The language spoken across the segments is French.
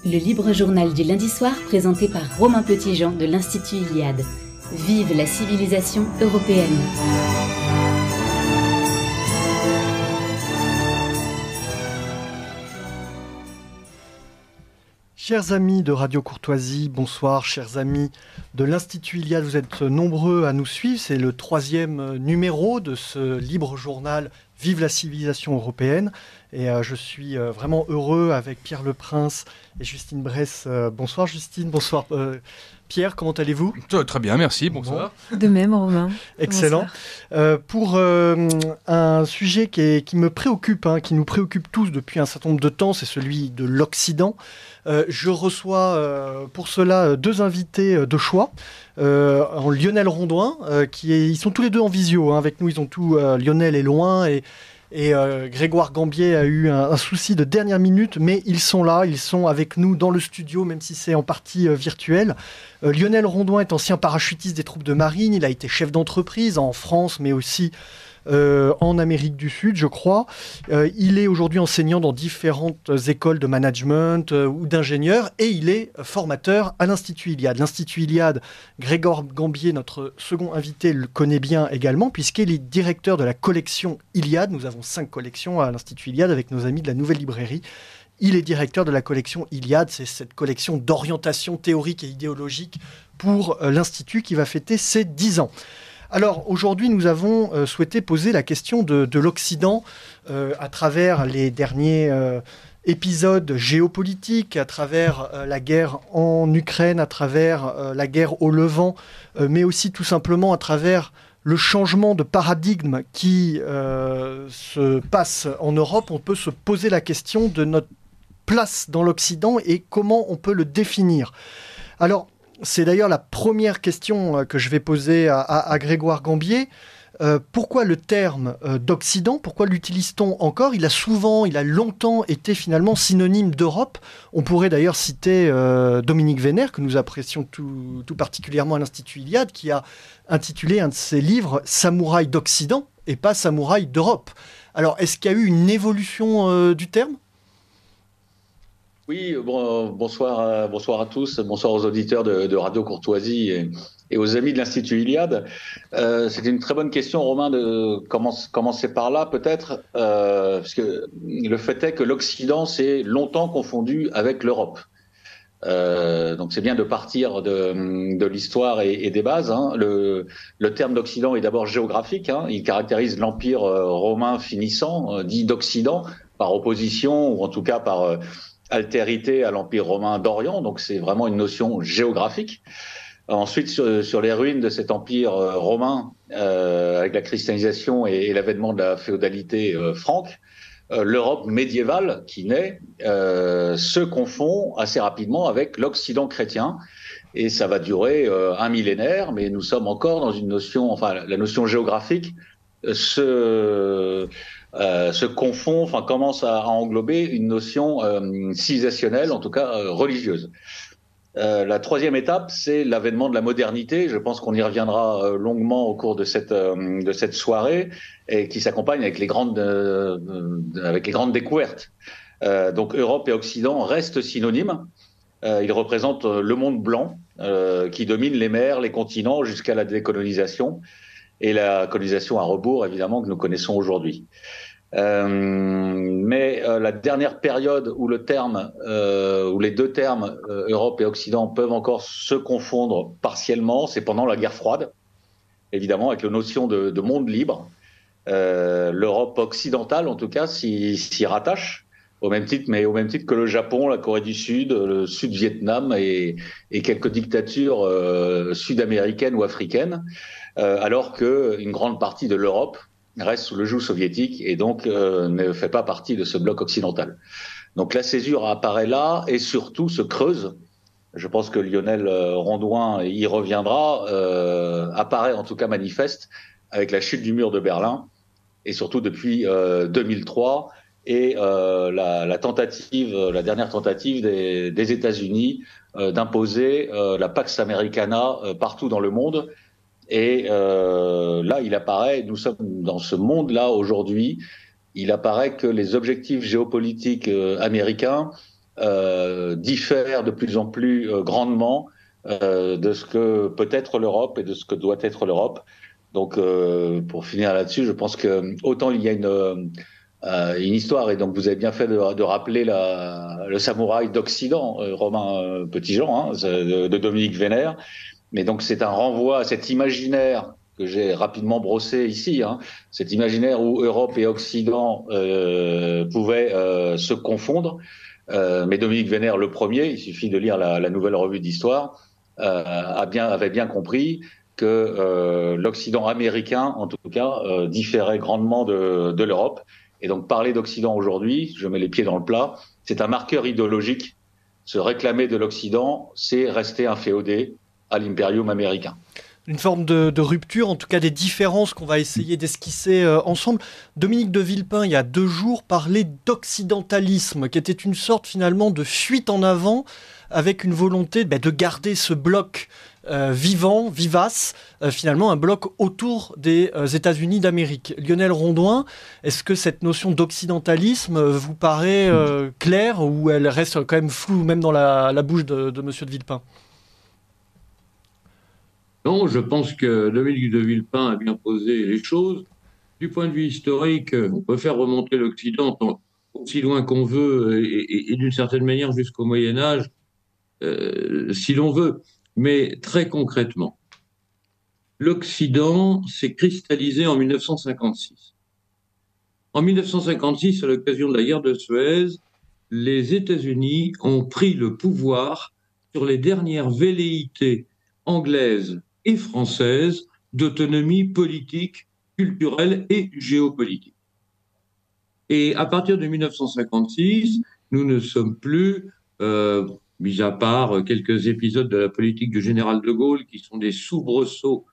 Le libre journal du lundi soir présenté par Romain Petitjean de l'Institut Iliade. Vive la civilisation européenne. Chers amis de Radio Courtoisie, bonsoir. Chers amis de l'Institut Iliade, vous êtes nombreux à nous suivre. C'est le 3e numéro de ce libre journal Vive la civilisation européenne. Et je suis vraiment heureux avec Pierre Leprince et Justine Bresse. Bonsoir Justine, bonsoir Pierre, comment allez-vous ? Très bien, merci, bonsoir. De même, Romain. Excellent. Pour un sujet qui me préoccupe, qui nous préoccupe tous depuis un certain nombre de temps, c'est celui de l'Occident. Je reçois pour cela 2 invités de choix. Lionel Rondouin, ils sont tous les deux en visio. Avec nous, ils ont tout. Lionel est loin et Grégoire Gambier a eu un souci de dernière minute, mais ils sont là, ils sont avec nous dans le studio, même si c'est en partie virtuel. Lionel Rondouin est ancien parachutiste des troupes de marine, il a été chef d'entreprise en France, mais aussi en Amérique du Sud, je crois. Il est aujourd'hui enseignant dans différentes écoles de management ou d'ingénieurs et il est formateur à l'Institut Iliade. L'Institut Iliade, Grégoire Gambier, notre second invité, le connaît bien également puisqu'il est directeur de la collection Iliade. Nous avons 5 collections à l'Institut Iliade avec nos amis de la Nouvelle Librairie. Il est directeur de la collection Iliade, c'est cette collection d'orientation théorique et idéologique pour l'Institut qui va fêter ses 10 ans. Alors aujourd'hui, nous avons souhaité poser la question de l'Occident à travers les derniers épisodes géopolitiques, à travers la guerre en Ukraine, à travers la guerre au Levant, mais aussi tout simplement à travers le changement de paradigme qui se passe en Europe. On peut se poser la question de notre place dans l'Occident et comment on peut le définir. Alors, c'est d'ailleurs la première question que je vais poser à Grégoire Gambier. Pourquoi le terme d'Occident ? Pourquoi l'utilise-t-on encore ? Il a longtemps été finalement synonyme d'Europe. On pourrait d'ailleurs citer Dominique Vénère, que nous apprécions tout particulièrement à l'Institut Iliade, qui a intitulé un de ses livres « Samouraï d'Occident » et pas « Samouraï d'Europe ». Alors, est-ce qu'il y a eu une évolution du terme ? Oui, bonsoir à tous, bonsoir aux auditeurs de Radio Courtoisie et aux amis de l'Institut Iliade. C'était une très bonne question, Romain, de commencer par là peut-être, parce que le fait est que l'Occident s'est longtemps confondu avec l'Europe. Donc c'est bien de partir de l'histoire et des bases. Le terme d'Occident est d'abord géographique. Il caractérise l'Empire romain finissant, dit d'Occident, par opposition ou en tout cas par altérité à l'Empire romain d'Orient, donc c'est vraiment une notion géographique. Ensuite, sur les ruines de cet empire romain, avec la christianisation et l'avènement de la féodalité franque, l'Europe médiévale qui naît se confond assez rapidement avec l'Occident chrétien, et ça va durer un millénaire, mais nous sommes encore dans une notion, la notion géographique se confond, commence à englober une notion civilisationnelle, en tout cas religieuse. La 3e étape, c'est l'avènement de la modernité. Je pense qu'on y reviendra longuement au cours de cette soirée, et qui s'accompagne avec les grandes découvertes. Donc Europe et Occident restent synonymes. Ils représentent le monde blanc qui domine les mers, les continents, jusqu'à la décolonisation. Et la colonisation à rebours, évidemment, que nous connaissons aujourd'hui. Mais la dernière période où les 2 termes Europe et Occident peuvent encore se confondre partiellement, c'est pendant la guerre froide, évidemment, avec la notion de monde libre. L'Europe occidentale, en tout cas, s'y rattache, au même titre que le Japon, la Corée du Sud, le Sud-Vietnam et quelques dictatures sud-américaines ou africaines. Alors qu'une grande partie de l'Europe reste sous le joug soviétique et donc ne fait pas partie de ce bloc occidental. Donc la césure apparaît là et surtout se creuse. Je pense que Lionel Rondouin y reviendra, apparaît en tout cas manifeste avec la chute du mur de Berlin et surtout depuis 2003 et la dernière tentative des États-Unis d'imposer la Pax Americana partout dans le monde. Et là, il apparaît, nous sommes dans ce monde-là aujourd'hui, il apparaît que les objectifs géopolitiques américains diffère de plus en plus grandement de ce que peut être l'Europe et de ce que doit être l'Europe. Donc, pour finir là-dessus, je pense que autant il y a une histoire, et donc vous avez bien fait de rappeler le samouraï d'Occident, Romain Petitjean, hein, de Dominique Vénère, mais donc c'est un renvoi à cet imaginaire que j'ai rapidement brossé ici, hein, cet imaginaire où Europe et Occident pouvaient se confondre. Mais Dominique Vénère, le premier, il suffit de lire la nouvelle revue d'histoire, avait bien compris que l'Occident américain, en tout cas, différait grandement de l'Europe. Et donc parler d'Occident aujourd'hui, je mets les pieds dans le plat, c'est un marqueur idéologique. Se réclamer de l'Occident, c'est rester inféodé à l'impérium américain. Une forme de rupture, en tout cas des différences qu'on va essayer d'esquisser ensemble. Dominique de Villepin, il y a 2 jours, parlait d'occidentalisme, qui était une sorte finalement de fuite en avant, avec une volonté de garder ce bloc vivant, vivace, finalement un bloc autour des États-Unis d'Amérique. Lionel Rondoin, est-ce que cette notion d'occidentalisme vous paraît claire, ou elle reste quand même floue, même dans la bouche de Monsieur de Villepin ? Non, je pense que Dominique de Villepin a bien posé les choses. Du point de vue historique, on peut faire remonter l'Occident aussi loin qu'on veut et d'une certaine manière jusqu'au Moyen-Âge, si l'on veut. Mais très concrètement, l'Occident s'est cristallisé en 1956. En 1956, à l'occasion de la guerre de Suez, les États-Unis ont pris le pouvoir sur les dernières velléités anglaises et françaises d'autonomie politique, culturelle et géopolitique. Et à partir de 1956, nous ne sommes plus, mis à part quelques épisodes de la politique du général de Gaulle qui sont des soubresauts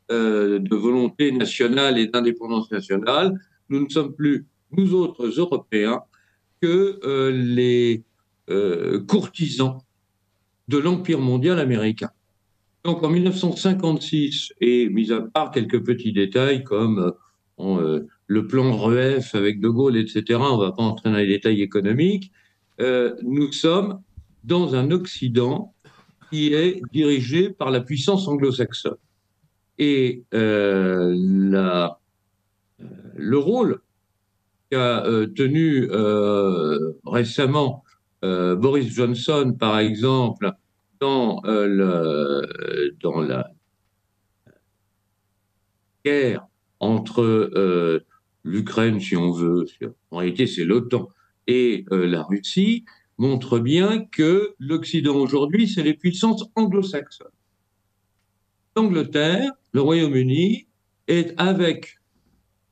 de volonté nationale et d'indépendance nationale, nous ne sommes plus, nous autres Européens, que les courtisans de l'Empire mondial américain. Donc en 1956, et mis à part quelques petits détails comme le plan REF avec De Gaulle, etc., on ne va pas entrer dans les détails économiques, nous sommes dans un Occident qui est dirigé par la puissance anglo-saxonne. Et le rôle qu'a tenu récemment Boris Johnson, par exemple, dans la guerre entre l'Ukraine, si on veut, en réalité c'est l'OTAN, et la Russie, montre bien que l'Occident aujourd'hui, c'est les puissances anglo-saxonnes. L'Angleterre, le Royaume-Uni, est avec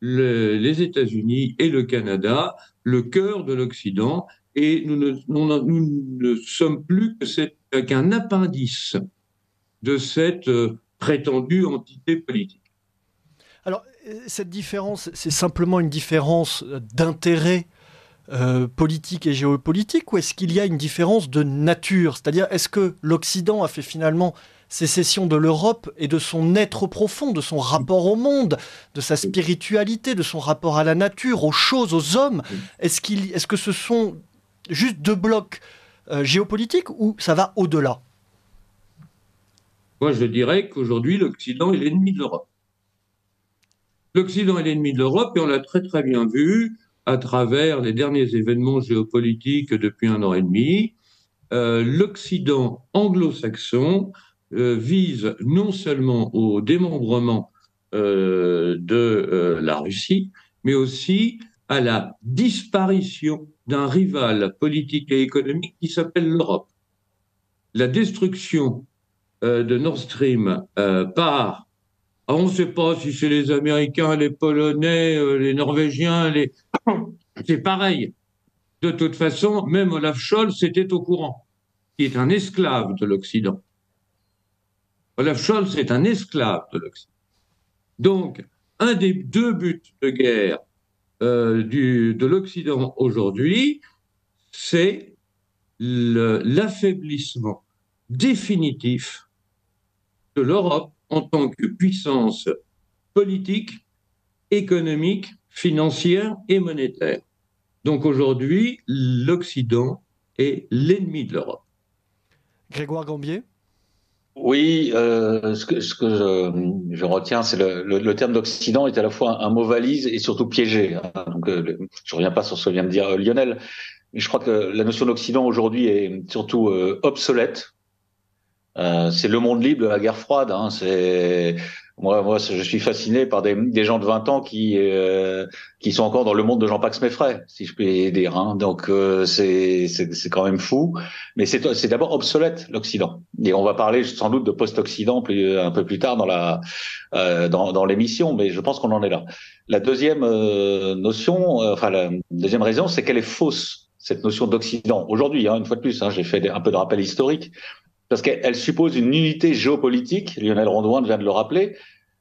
les États-Unis et le Canada le cœur de l'Occident, et nous ne sommes plus qu'un appendice de cette prétendue entité politique. Alors, cette différence, c'est simplement une différence d'intérêt politique et géopolitique, ou est-ce qu'il y a une différence de nature ? C'est-à-dire, est-ce que l'Occident a fait finalement sécession de l'Europe et de son être profond, de son rapport au monde, de sa spiritualité, de son rapport à la nature, aux choses, aux hommes ? Est-ce que ce sont juste 2 blocs géopolitiques, ou ça va au-delà ? Moi, je dirais qu'aujourd'hui, l'Occident est l'ennemi de l'Europe. L'Occident est l'ennemi de l'Europe, et on l'a très très bien vu à travers les derniers événements géopolitiques depuis 1 an et demi. L'Occident anglo-saxon vise non seulement au démembrement de la Russie, mais aussi à la disparition d'un rival politique et économique qui s'appelle l'Europe. La destruction de Nord Stream par... on ne sait pas si c'est les Américains, les Polonais, les Norvégiens, c'est pareil. De toute façon, même Olaf Scholz était au courant, qui est un esclave de l'Occident. Olaf Scholz est un esclave de l'Occident. Donc, un des 2 buts de guerre de l'Occident aujourd'hui, c'est l'affaiblissement définitif de l'Europe en tant que puissance politique, économique, financière et monétaire. Donc aujourd'hui, l'Occident est l'ennemi de l'Europe. Grégoire Gambier? Oui, ce que je retiens, c'est le terme d'Occident est à la fois un mot valise et surtout piégé, hein. Donc, je reviens pas sur ce que vient de dire Lionel, mais je crois que la notion d'Occident aujourd'hui est surtout obsolète. C'est le monde libre de la guerre froide, hein. C'est moi, je suis fasciné par des gens de 20 ans qui sont encore dans le monde de Jean-Pax Meffray, si je puis dire, hein. Donc c'est quand même fou. Mais c'est d'abord obsolète l'Occident. Et on va parler sans doute de post-Occident un peu plus tard dans l'émission, mais je pense qu'on en est là. La deuxième notion, enfin la deuxième raison, c'est qu'elle est fausse, cette notion d'Occident. Aujourd'hui, hein, une fois de plus, hein, j'ai fait un peu de rappel historique. Parce qu'elle suppose une unité géopolitique, Lionel Rondouin vient de le rappeler,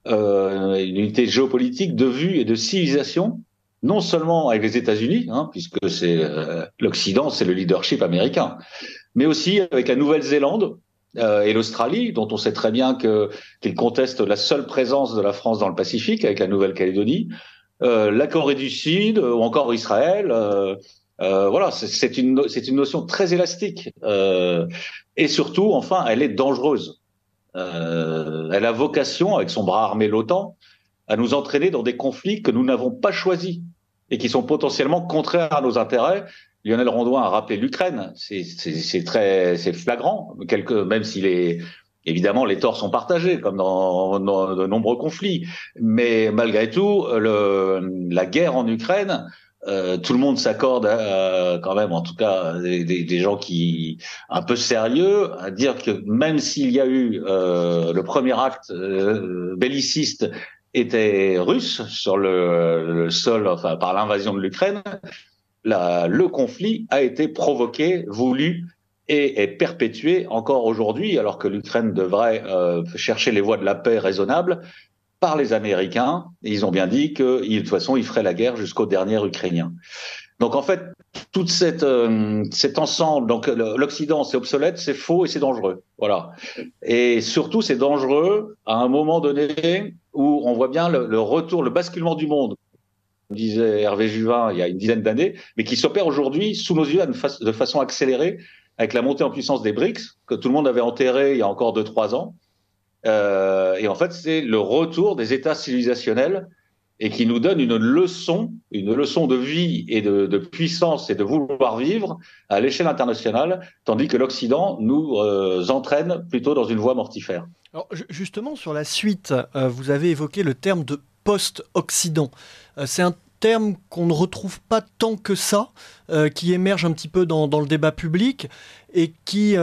une unité géopolitique de vue et de civilisation, non seulement avec les États-Unis, hein, puisque c'est l'Occident, c'est le leadership américain, mais aussi avec la Nouvelle-Zélande et l'Australie, dont on sait très bien qu'ils contestent la seule présence de la France dans le Pacifique, avec la Nouvelle-Calédonie, la Corée du Sud ou encore Israël. Voilà, c'est une notion très élastique. Et surtout, enfin, elle est dangereuse. Elle a vocation, avec son bras armé l'OTAN, à nous entraîner dans des conflits que nous n'avons pas choisis et qui sont potentiellement contraires à nos intérêts. Lionel Rondouin a rappelé l'Ukraine. C'est flagrant, même s'il est évidemment les torts sont partagés, comme dans de nombreux conflits. Mais malgré tout, la guerre en Ukraine. Tout le monde s'accorde quand même, en tout cas des gens qui un peu sérieux, à dire que même s'il y a eu le premier acte belliciste était russe sur le sol, enfin par l'invasion de l'Ukraine, le conflit a été provoqué, voulu et est perpétué encore aujourd'hui, alors que l'Ukraine devrait chercher les voies de la paix raisonnables par les Américains, et ils ont bien dit que de toute façon, ils feraient la guerre jusqu'au dernier Ukrainien. Donc en fait, tout cet ensemble, donc l'Occident, c'est obsolète, c'est faux et c'est dangereux. Voilà. Et surtout, c'est dangereux à un moment donné où on voit bien le retour, le basculement du monde, comme disait Hervé Juvin il y a une dizaine d'années, mais qui s'opère aujourd'hui sous nos yeux de façon accélérée avec la montée en puissance des BRICS, que tout le monde avait enterré il y a encore 2-3 ans. Et en fait, c'est le retour des États civilisationnels et qui nous donne une leçon de vie et de puissance et de vouloir vivre à l'échelle internationale, tandis que l'Occident nous entraîne plutôt dans une voie mortifère. Alors, justement, sur la suite, vous avez évoqué le terme de post-Occident. C'est un terme qu'on ne retrouve pas tant que ça, qui émerge un petit peu dans le débat public et qui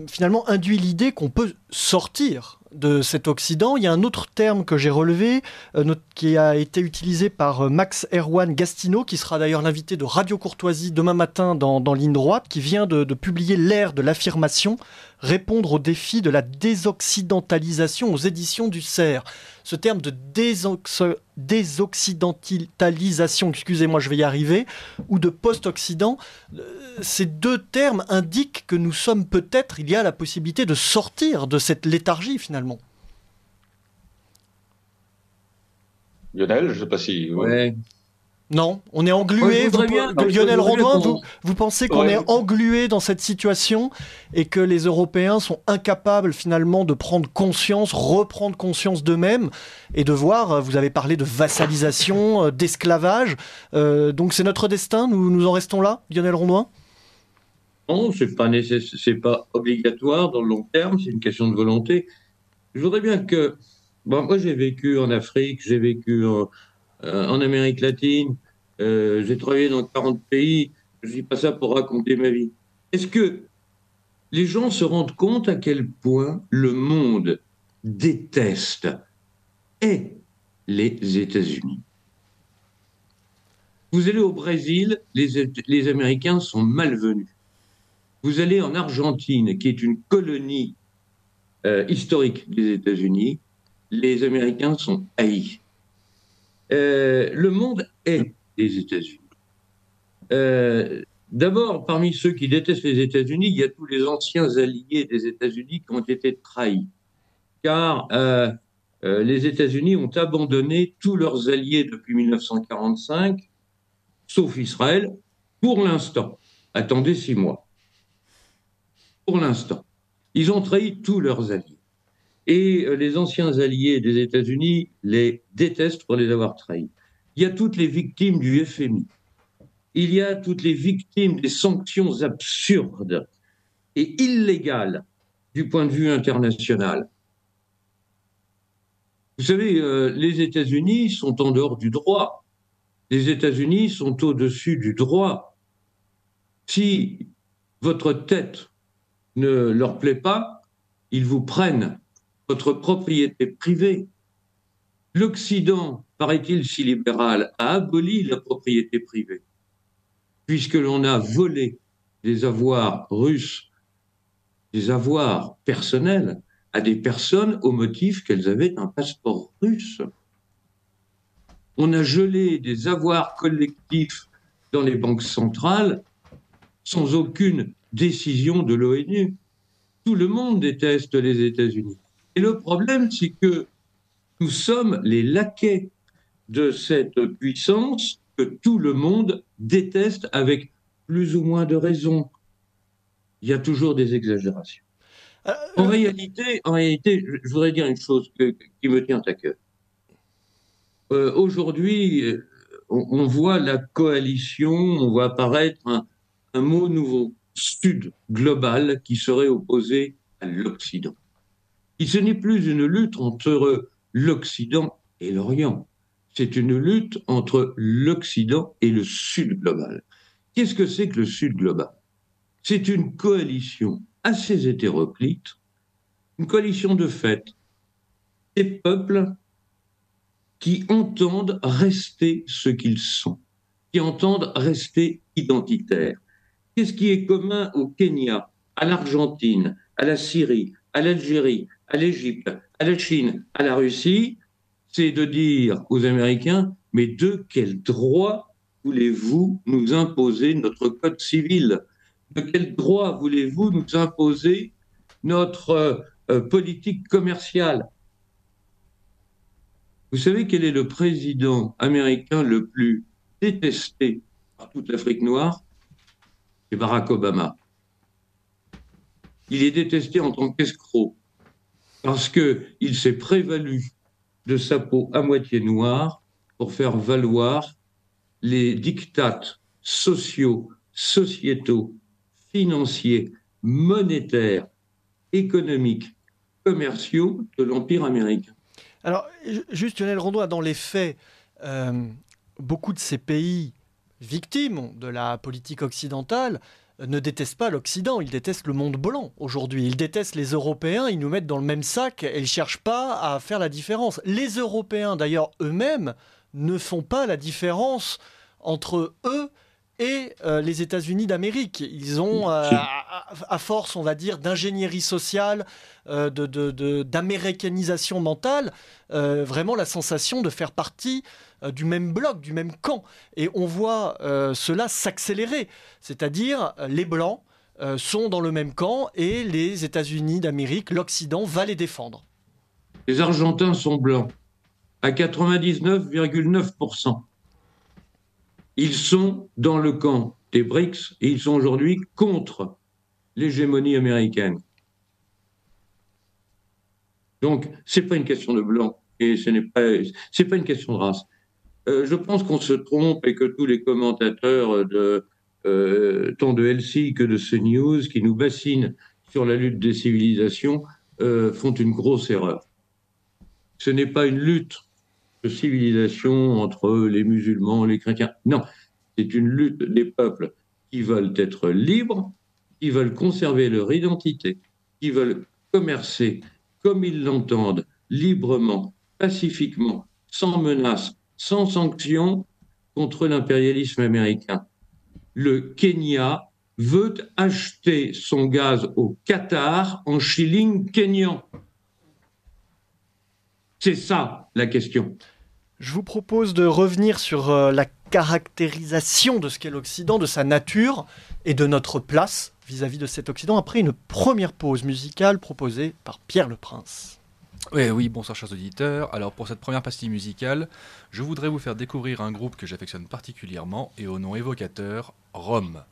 finalement induit l'idée qu'on peut sortir de cet Occident. Il y a un autre terme que j'ai relevé, qui a été utilisé par Max Erwan Gastineau, qui sera d'ailleurs l'invité de Radio Courtoisie demain matin dans Ligne Droite, qui vient de publier l'ère de l'affirmation, répondre au défi de la désoccidentalisation aux éditions du CERF. Ce terme de désoccidentalisation, excusez-moi, je vais y arriver, ou de post-Occident, ces deux termes indiquent que nous sommes peut-être, il y a la possibilité de sortir de cette léthargie finalement. Lionel, je ne sais pas si... Ouais. Non, on est englué. Lionel Rondouin, vous pensez qu'on est englué dans cette situation et que les Européens sont incapables finalement de reprendre conscience d'eux-mêmes et de voir, vous avez parlé de vassalisation, d'esclavage, donc c'est notre destin, nous en restons là, Lionel Rondouin? Non, c'est pas obligatoire dans le long terme, c'est une question de volonté. Je voudrais bien que... Bon, moi j'ai vécu en Afrique, j'ai vécu en Amérique latine, j'ai travaillé dans 40 pays, je dis pas ça pour raconter ma vie. Est-ce que les gens se rendent compte à quel point le monde déteste les États-Unis? Vous allez au Brésil, les Américains sont malvenus. Vous allez en Argentine, qui est une colonie historique des États-Unis, les Américains sont haïs. Le monde est des États-Unis. D'abord, parmi ceux qui détestent les États-Unis, il y a tous les anciens alliés des États-Unis qui ont été trahis. Car les États-Unis ont abandonné tous leurs alliés depuis 1945, sauf Israël, pour l'instant. Attendez 6 mois. pour l'instant. Ils ont trahi tous leurs alliés. Et les anciens alliés des États-Unis les détestent pour les avoir trahis. Il y a toutes les victimes du FMI. Il y a toutes les victimes des sanctions absurdes et illégales du point de vue international. Vous savez, les États-Unis sont en dehors du droit. Les États-Unis sont au-dessus du droit. Si votre tête ne leur plaît pas, ils vous prennent votre propriété privée. L'Occident, paraît-il si libéral, a aboli la propriété privée, puisque l'on a volé des avoirs russes, des avoirs personnels, à des personnes au motif qu'elles avaient un passeport russe. On a gelé des avoirs collectifs dans les banques centrales sans aucune décision de l'ONU. Tout le monde déteste les États-Unis. Et le problème, c'est que nous sommes les laquais de cette puissance que tout le monde déteste avec plus ou moins de raison. Il y a toujours des exagérations. En réalité, je voudrais dire une chose qui me tient à cœur. Aujourd'hui, on voit la coalition, on voit apparaître un mot nouveau, Sud global, qui serait opposé à l'Occident. Et ce n'est plus une lutte entre l'Occident et l'Orient. C'est une lutte entre l'Occident et le Sud global. Qu'est-ce que c'est que le Sud global? C'est une coalition assez hétéroclite, une coalition de fait, des peuples qui entendent rester ce qu'ils sont, qui entendent rester identitaires. Qu'est-ce qui est commun au Kenya, à l'Argentine, à la Syrie, à l'Algérie, à l'Égypte, à la Chine, à la Russie? C'est de dire aux Américains, mais de quel droit voulez-vous nous imposer notre code civil? De quel droit voulez-vous nous imposer notre politique commerciale? Vous savez quel est le président américain le plus détesté par toute l'Afrique noire? C'est Barack Obama. Il est détesté en tant qu'escroc parce qu'il s'est prévalu de sa peau à moitié noire pour faire valoir les diktats sociaux, sociétaux, financiers, monétaires, économiques, commerciaux de l'Empire américain. Alors, juste Lionel Rondois, dans les faits, beaucoup de ces pays victimes de la politique occidentale ne détestent pas l'Occident, ils détestent le monde blanc aujourd'hui. Ils détestent les Européens, ils nous mettent dans le même sac et ils ne cherchent pas à faire la différence. Les Européens, d'ailleurs, eux-mêmes, ne font pas la différence entre eux et les États-Unis d'Amérique. Ils ont, à force, on va dire, d'ingénierie sociale, d'américanisation mentale, vraiment la sensation de faire partie du même bloc, du même camp. Et on voit cela s'accélérer. C'est-à-dire, les Blancs sont dans le même camp et les États-Unis d'Amérique, l'Occident, va les défendre. Les Argentins sont blancs à 99,9%. Ils sont dans le camp des BRICS et ils sont aujourd'hui contre l'hégémonie américaine. Donc, ce n'est pas une question de blanc et c'est pas une question de race. Je pense qu'on se trompe et que tous les commentateurs tant de LCI que de CNews qui nous bassinent sur la lutte des civilisations font une grosse erreur. Ce n'est pas une lutte de civilisation entre les musulmans, les chrétiens. Non, c'est une lutte des peuples qui veulent être libres, qui veulent conserver leur identité, qui veulent commercer comme ils l'entendent, librement, pacifiquement, sans menace, sans sanction contre l'impérialisme américain. Le Kenya veut acheter son gaz au Qatar en shilling kényan. C'est ça la question. Je vous propose de revenir sur la caractérisation de ce qu'est l'Occident, de sa nature et de notre place vis-à-vis de cet Occident, après une première pause musicale proposée par Pierre Le Prince. Oui, bonsoir chers auditeurs. Alors pour cette première pastille musicale, je voudrais vous faire découvrir un groupe que j'affectionne particulièrement et au nom évocateur, Rome.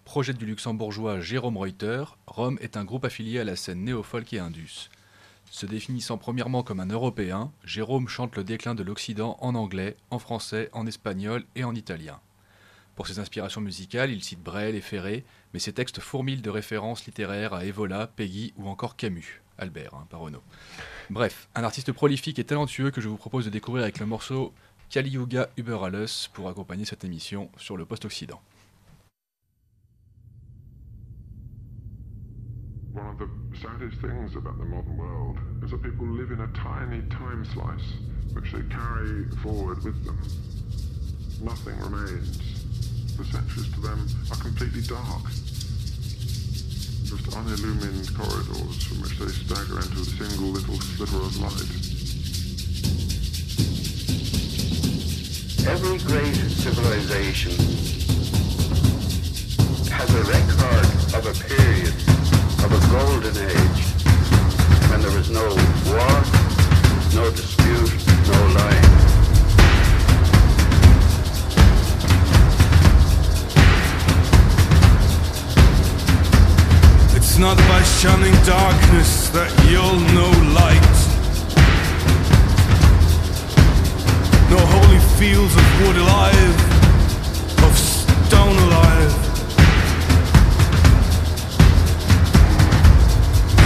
projet du luxembourgeois Jérôme Reuter, Rome est un groupe affilié à la scène néo-folk et indus. Se définissant premièrement comme un Européen, Jérôme chante le déclin de l'Occident en anglais, en français, en espagnol et en italien. Pour ses inspirations musicales, il cite Brel et Ferré, mais ses textes fourmillent de références littéraires à Evola, Peggy ou encore Camus. Albert, pas Renaud. Bref, un artiste prolifique et talentueux que je vous propose de découvrir avec le morceau Kali Yuga über alles pour accompagner cette émission sur le post-Occident. One of the saddest things about the modern world is that people live in a tiny time slice which they carry forward with them. Nothing remains. The centuries to them are completely dark. Just unillumined corridors from which they stagger into a single little sliver of light. Every great civilization has a record of a period, of a golden age, when there was no war, no dispute, no lying. It's not by shunning darkness that you'll know light. No holy fields of wood alive, of stone alive.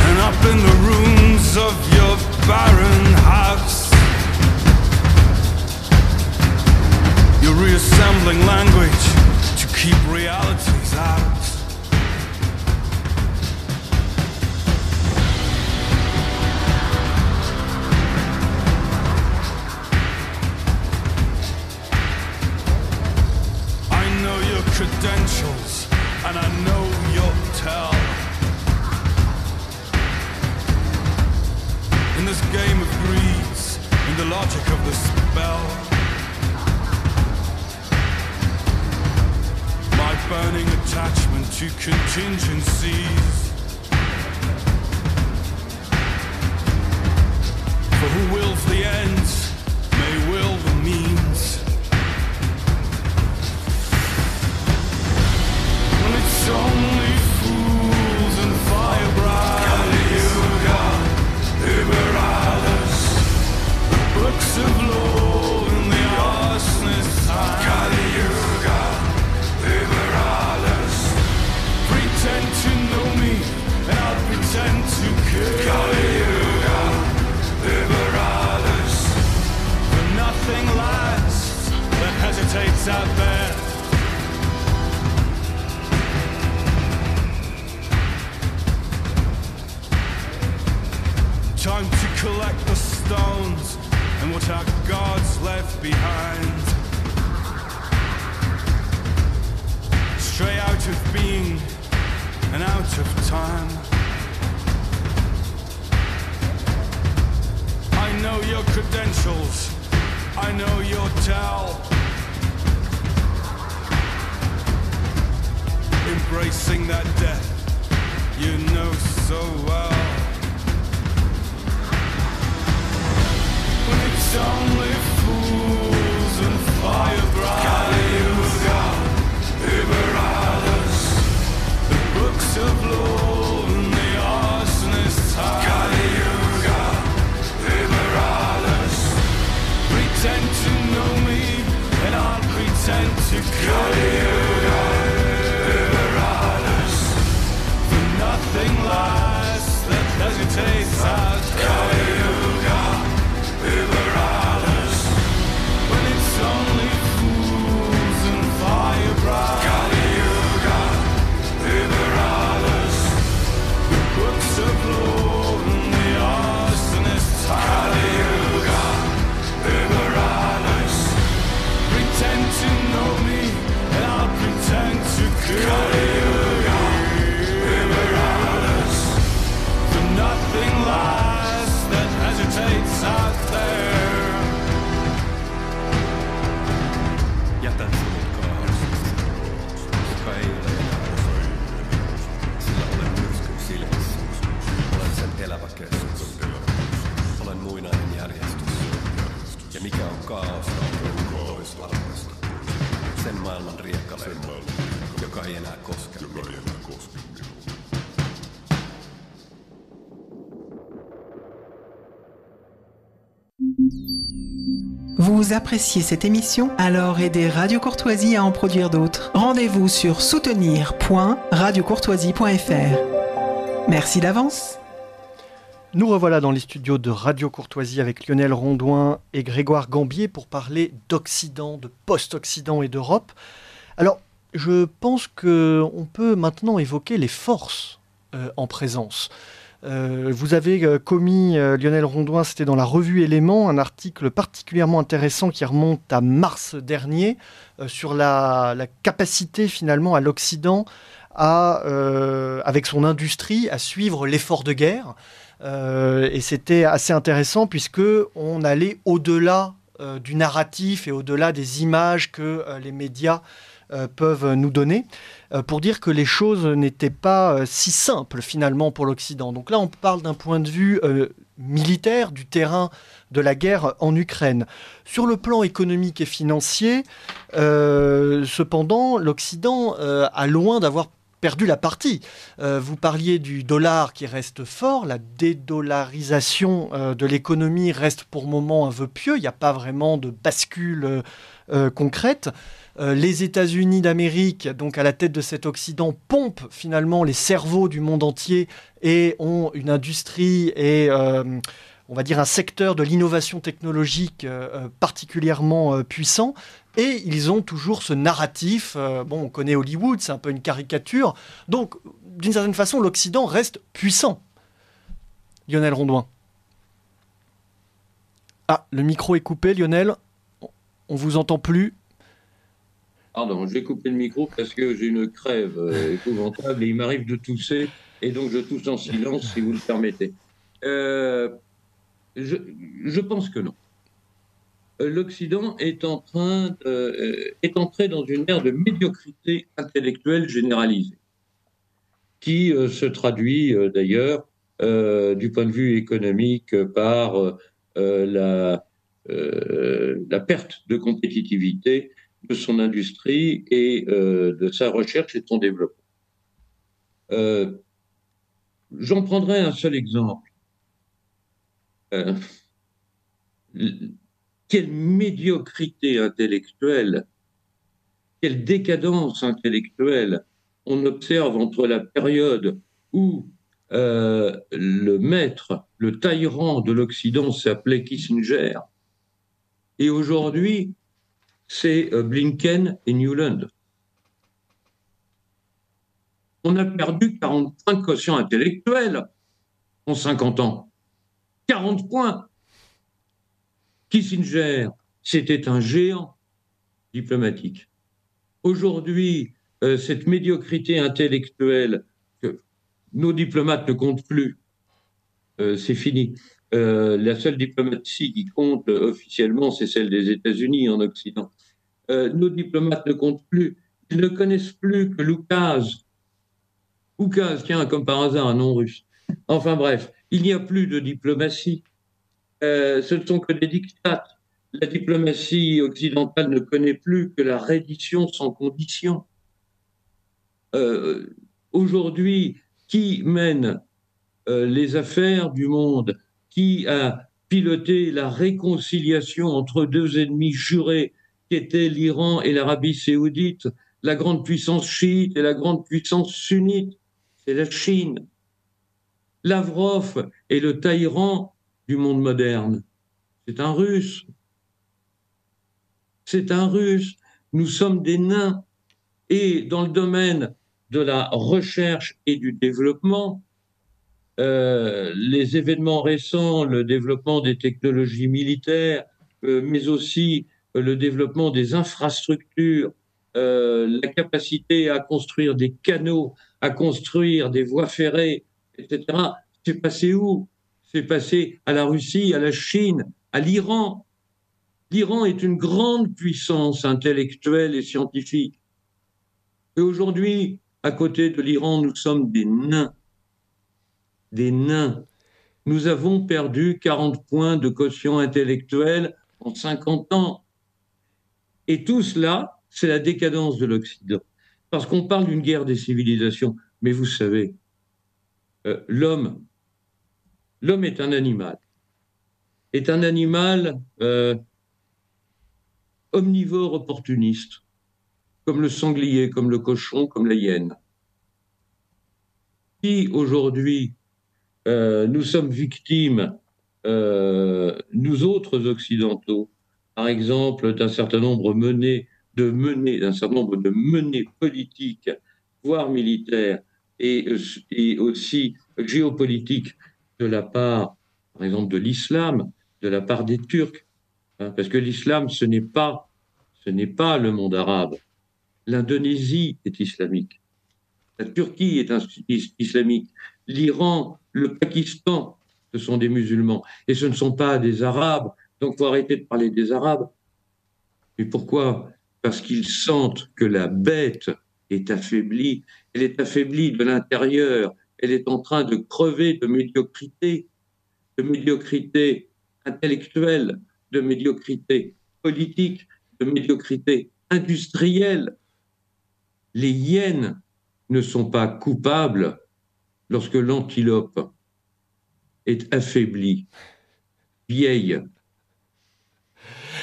And up in the rooms of your barren house, you're reassembling language to keep realities out. Credentials, and I know you'll tell. In this game of greeds, in the logic of the spell, my burning attachment to contingencies. For who wills the ends may will the means. It's only fools and firebrand. Kali Yuga über alles. The books of law and the arsonist's hand. Kali Yuga über alles. Pretend to know me and I'll pretend to care. Kali Yuga über alles. For nothing lasts that hesitates out there. Time to collect the stones and what our gods left behind. Stray out of being and out of time. I know your credentials, I know your tell. Embracing that death you know so well. It's only fools and firebrand. Kali Yuga über alles. The books of law and the arsonist's hand. Kali Yuga über alles. Pretend to know me and I'll pretend to Kali Yuga über alles. For nothing lasts that hesitates out. Kali Yuga über alles. When it's only fools and firebrand. Kali Yuga über alles. The books of law and the arsonist's hand. Kali Yuga über alles. Pretend to know me and I'll pretend to kill. Kali Yuga über alles. For nothing lasts that Vous appréciez cette émission? Alors aidez Radio Courtoisie à en produire d'autres. Rendez-vous sur soutenir.radiocourtoisie.fr. Merci d'avance. Nous revoilà dans les studios de Radio Courtoisie avec Lionel Rondouin et Grégoire Gambier pour parler d'Occident, de post-Occident et d'Europe. Alors, je pense qu'on peut maintenant évoquer les forces en présence. Vous avez commis, Lionel Rondouin, c'était dans la revue Éléments, un article particulièrement intéressant qui remonte à mars dernier sur la capacité finalement à l'Occident avec son industrie à suivre l'effort de guerre. Et c'était assez intéressant puisque on allait au-delà du narratif et au-delà des images que les médias peuvent nous donner, pour dire que les choses n'étaient pas si simples finalement pour l'Occident. Donc là, on parle d'un point de vue militaire, du terrain de la guerre en Ukraine. Sur le plan économique et financier, cependant, l'Occident a loin d'avoir perdu la partie. Vous parliez du dollar qui reste fort, la dédollarisation de l'économie reste pour le moment un vœu pieux, il n'y a pas vraiment de bascule concrète. Les États-Unis d'Amérique, donc à la tête de cet Occident, pompent finalement les cerveaux du monde entier et ont une industrie et on va dire un secteur de l'innovation technologique particulièrement puissant. Et ils ont toujours ce narratif, on connaît Hollywood, c'est un peu une caricature. Donc, d'une certaine façon, l'Occident reste puissant. Lionel Rondouin. Ah, le micro est coupé, Lionel. On vous entend plus. Pardon, j'ai coupé le micro parce que j'ai une crève épouvantable et il m'arrive de tousser et donc je tousse en silence si vous le permettez. Je pense que non. L'Occident est entré dans une ère de médiocrité intellectuelle généralisée, qui se traduit d'ailleurs du point de vue économique par la perte de compétitivité de son industrie et de sa recherche et de son développement. J'en prendrai un seul exemple. Quelle médiocrité intellectuelle, quelle décadence intellectuelle on observe entre la période où le maître, le tyran de l'Occident s'appelait Kissinger, et aujourd'hui, c'est Blinken et Newland. On a perdu 40 points de quotient intellectuel en 50 ans. 40 points. Kissinger, c'était un géant diplomatique. Aujourd'hui, cette médiocrité intellectuelle, que nos diplomates ne comptent plus, c'est fini. La seule diplomatie qui compte officiellement, c'est celle des États-Unis en Occident. Nos diplomates ne comptent plus. Ils ne connaissent plus que l'oukaz. Oukaz, tiens, comme par hasard, un nom russe. Enfin bref, il n'y a plus de diplomatie. Ce ne sont que des diktats. La diplomatie occidentale ne connaît plus que la reddition sans condition. Aujourd'hui, qui mène les affaires du monde, qui a piloté la réconciliation entre deux ennemis jurés qu'étaient l'Iran et l'Arabie saoudite, la grande puissance chiite et la grande puissance sunnite, c'est la Chine. Lavrov est le tyran du monde moderne. C'est un Russe. C'est un Russe. Nous sommes des nains. Et dans le domaine de la recherche et du développement, les événements récents, le développement des technologies militaires, mais aussi le développement des infrastructures, la capacité à construire des canaux, à construire des voies ferrées, etc. C'est passé où? C'est passé à la Russie, à la Chine, à l'Iran. L'Iran est une grande puissance intellectuelle et scientifique. Et aujourd'hui, à côté de l'Iran, nous sommes des nains. Des nains. Nous avons perdu 40 points de quotient intellectuel en 50 ans. Et tout cela, c'est la décadence de l'Occident. Parce qu'on parle d'une guerre des civilisations. Mais vous savez, l'homme est un animal. est un animal omnivore opportuniste, comme le sanglier, comme le cochon, comme la hyène. Si aujourd'hui nous sommes victimes, nous autres occidentaux, par exemple, d'un certain nombre de menées politiques, voire militaires, et aussi géopolitiques de la part, par exemple, de l'islam, de la part des Turcs, hein, parce que l'islam, ce n'est pas le monde arabe. L'Indonésie est islamique. La Turquie est islamique. L'Iran, le Pakistan, ce sont des musulmans. Et ce ne sont pas des Arabes. Donc, il faut arrêter de parler des Arabes. Mais pourquoi? Parce qu'ils sentent que la bête est affaiblie. Elle est affaiblie de l'intérieur. Elle est en train de crever de médiocrité intellectuelle, de médiocrité politique, de médiocrité industrielle. Les hyènes ne sont pas coupables lorsque l'antilope est affaiblie, vieille,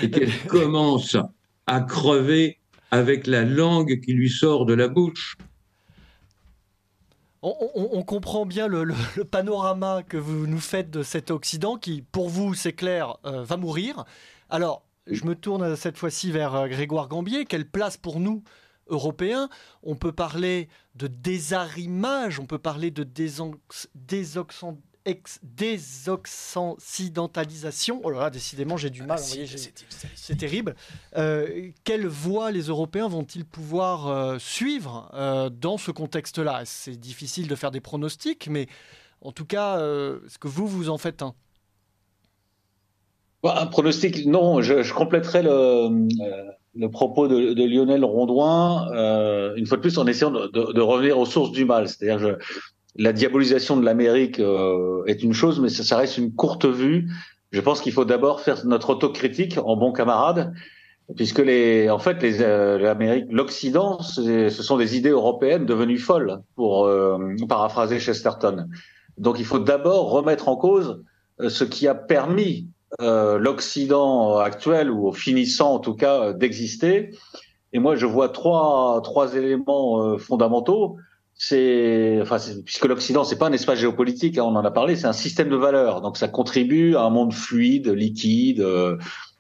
et qu'elle commence à crever avec la langue qui lui sort de la bouche. On comprend bien le panorama que vous nous faites de cet Occident qui, pour vous, c'est clair, va mourir. Alors, je me tourne cette fois-ci vers Grégoire Gambier. Quelle place pour nous, Européens? On peut parler de désarrimage, on peut parler de désoccidentalisation. Oh là là, décidément, j'ai du mal. C'est terrible. Quelle voie les Européens vont-ils pouvoir suivre dans ce contexte-là? C'est difficile de faire des pronostics, mais en tout cas, est-ce que vous en faites un? Un pronostic, non. Je compléterai le propos de Lionel Rondouin, une fois de plus, en essayant de revenir aux sources du mal. C'est-à-dire, la diabolisation de l'Amérique est une chose, mais ça reste une courte vue. Je pense qu'il faut d'abord faire notre autocritique en bon camarade, puisque l'Amérique, l'Occident, ce sont des idées européennes devenues folles, pour paraphraser Chesterton. Donc, il faut d'abord remettre en cause ce qui a permis l'Occident actuel, ou finissant en tout cas, d'exister. Et moi, je vois trois éléments fondamentaux. Puisque l'Occident, c'est pas un espace géopolitique, hein, on en a parlé, c'est un système de valeurs. Donc, ça contribue à un monde fluide, liquide,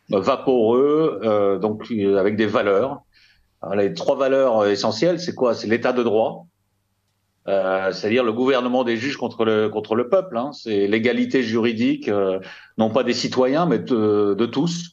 vaporeux, avec des valeurs. Alors, les trois valeurs essentielles, c'est quoi? C'est l'état de droit, c'est-à-dire le gouvernement des juges contre le peuple. Hein. C'est l'égalité juridique, non pas des citoyens, mais de tous.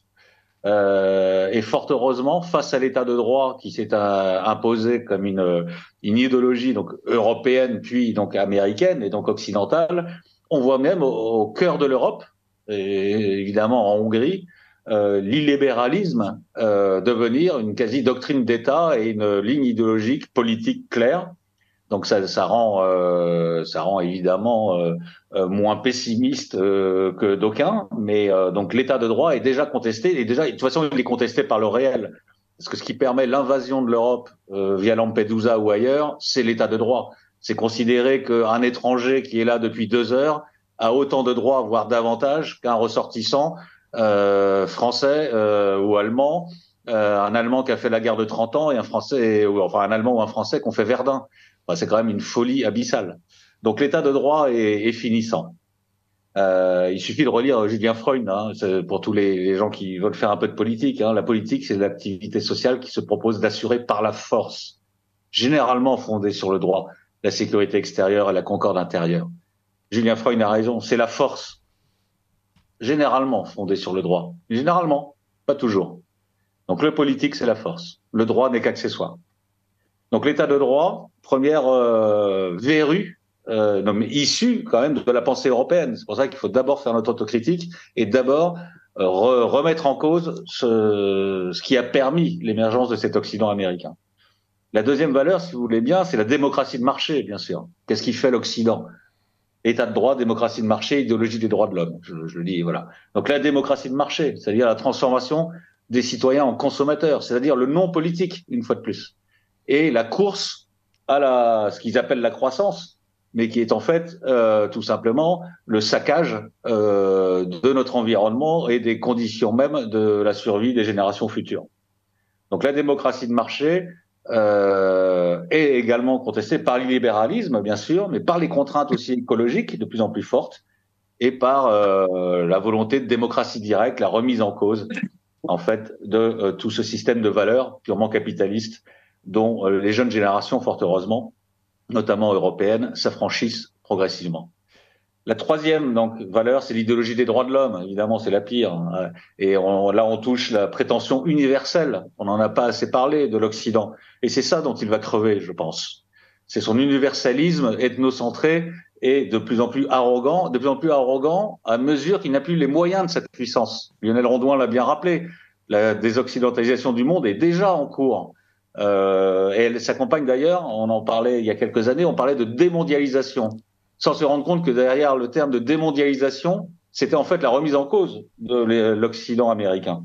Et fort heureusement, face à l'état de droit qui s'est imposé comme une idéologie donc européenne, puis donc américaine et donc occidentale, on voit même au cœur de l'Europe, et évidemment en Hongrie, l'illibéralisme devenir une quasi-doctrine d'État et une ligne idéologique politique claire. Donc ça rend évidemment moins pessimiste que d'aucuns, mais donc l'état de droit est déjà contesté, et déjà de toute façon il est contesté par le réel, parce que ce qui permet l'invasion de l'Europe via Lampedusa ou ailleurs, c'est l'état de droit. C'est considérer qu'un étranger qui est là depuis 2 heures a autant de droits, voire davantage, qu'un ressortissant français ou allemand, un Allemand qui a fait la guerre de 30 ans et un Français, un Allemand ou un Français qui ont fait Verdun. C'est quand même une folie abyssale. Donc l'état de droit est finissant. Il suffit de relire Julien Freund, hein, pour tous les gens qui veulent faire un peu de politique. Hein. La politique, c'est l'activité sociale qui se propose d'assurer par la force, généralement fondée sur le droit, la sécurité extérieure et la concorde intérieure. Julien Freund a raison, c'est la force, généralement fondée sur le droit. Généralement, pas toujours. Donc le politique, c'est la force. Le droit n'est qu'accessoire. Donc l'état de droit, première verrue, issue quand même de la pensée européenne. C'est pour ça qu'il faut d'abord faire notre autocritique et d'abord remettre en cause ce qui a permis l'émergence de cet Occident américain. La deuxième valeur, si vous voulez bien, c'est la démocratie de marché, bien sûr. Qu'est-ce qui fait l'Occident? État de droit, démocratie de marché, idéologie des droits de l'homme. Je le dis, voilà. Donc la démocratie de marché, c'est-à-dire la transformation des citoyens en consommateurs, c'est-à-dire le non politique, une fois de plus. Et la course à ce qu'ils appellent la croissance, mais qui est en fait tout simplement le saccage de notre environnement et des conditions même de la survie des générations futures. Donc la démocratie de marché est également contestée par l'illibéralisme, bien sûr, mais par les contraintes aussi écologiques de plus en plus fortes et par la volonté de démocratie directe, la remise en cause en fait de tout ce système de valeurs purement capitaliste dont les jeunes générations, fort heureusement, notamment européennes, s'affranchissent progressivement. La troisième donc valeur, c'est l'idéologie des droits de l'homme. Évidemment, c'est la pire. Et là, on touche la prétention universelle. On n'en a pas assez parlé de l'Occident. Et c'est ça dont il va crever, je pense. C'est son universalisme ethnocentré et de plus en plus arrogant à mesure qu'il n'a plus les moyens de cette puissance. Lionel Rondouin l'a bien rappelé. La désoccidentalisation du monde est déjà en cours. Et elle s'accompagne d'ailleurs, on en parlait il y a quelques années, on parlait de démondialisation, sans se rendre compte que derrière le terme de démondialisation, c'était en fait la remise en cause de l'Occident américain.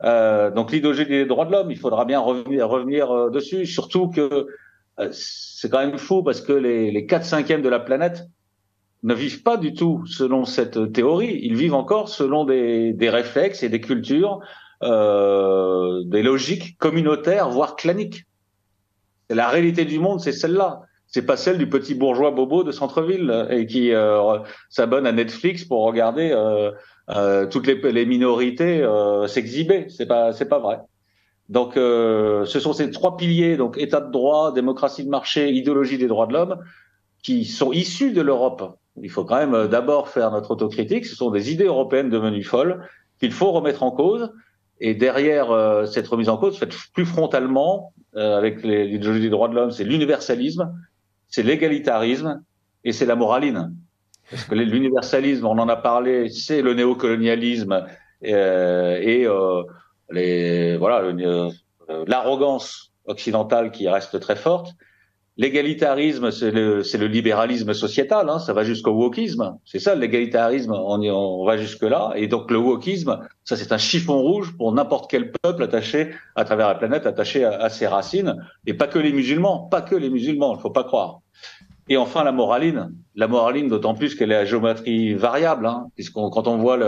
Donc l'idéologie des droits de l'homme, il faudra bien revenir dessus, surtout que c'est quand même fou parce que les 4/5 de la planète ne vivent pas du tout selon cette théorie, ils vivent encore selon des réflexes et des cultures, des logiques communautaires, voire claniques. Et la réalité du monde, c'est celle-là. C'est pas celle du petit bourgeois bobo de centre-ville et qui s'abonne à Netflix pour regarder toutes les minorités s'exhiber. C'est pas vrai. Donc, ce sont ces trois piliers, donc État de droit, démocratie de marché, idéologie des droits de l'homme, qui sont issus de l'Europe. Il faut quand même d'abord faire notre autocritique. Ce sont des idées européennes devenues folles qu'il faut remettre en cause. Et derrière cette remise en cause, faite plus frontalement avec l'idéologie des droits de l'homme, c'est l'universalisme, c'est l'égalitarisme et c'est la moraline. Parce que l'universalisme, on en a parlé, c'est le néocolonialisme l'arrogance occidentale qui reste très forte. L'égalitarisme, c'est le libéralisme sociétal, hein, ça va jusqu'au wokisme. C'est ça, l'égalitarisme, on va jusque-là. Et donc le wokisme, ça c'est un chiffon rouge pour n'importe quel peuple attaché à travers la planète, attaché à ses racines. Et pas que les musulmans, il faut pas croire. Et enfin la moraline d'autant plus qu'elle est à géométrie variable, hein, quand on voit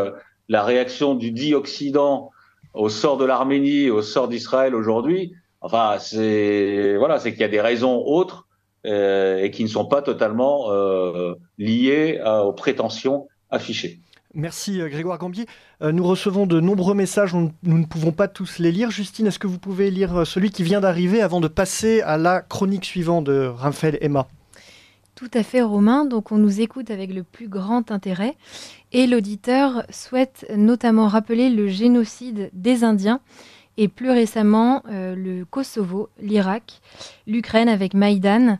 la réaction du dit Occident au sort de l'Arménie, au sort d'Israël aujourd'hui, enfin, c'est qu'il y a des raisons autres et qui ne sont pas totalement liées aux prétentions affichées. Merci Grégoire Gambier. Nous recevons de nombreux messages, nous ne pouvons pas tous les lire. Justine, est-ce que vous pouvez lire celui qui vient d'arriver avant de passer à la chronique suivante de Raphaël Emma? Tout à fait, Romain. Donc, on nous écoute avec le plus grand intérêt. Et l'auditeur souhaite notamment rappeler le génocide des Indiens et plus récemment le Kosovo, l'Irak, l'Ukraine avec Maïdan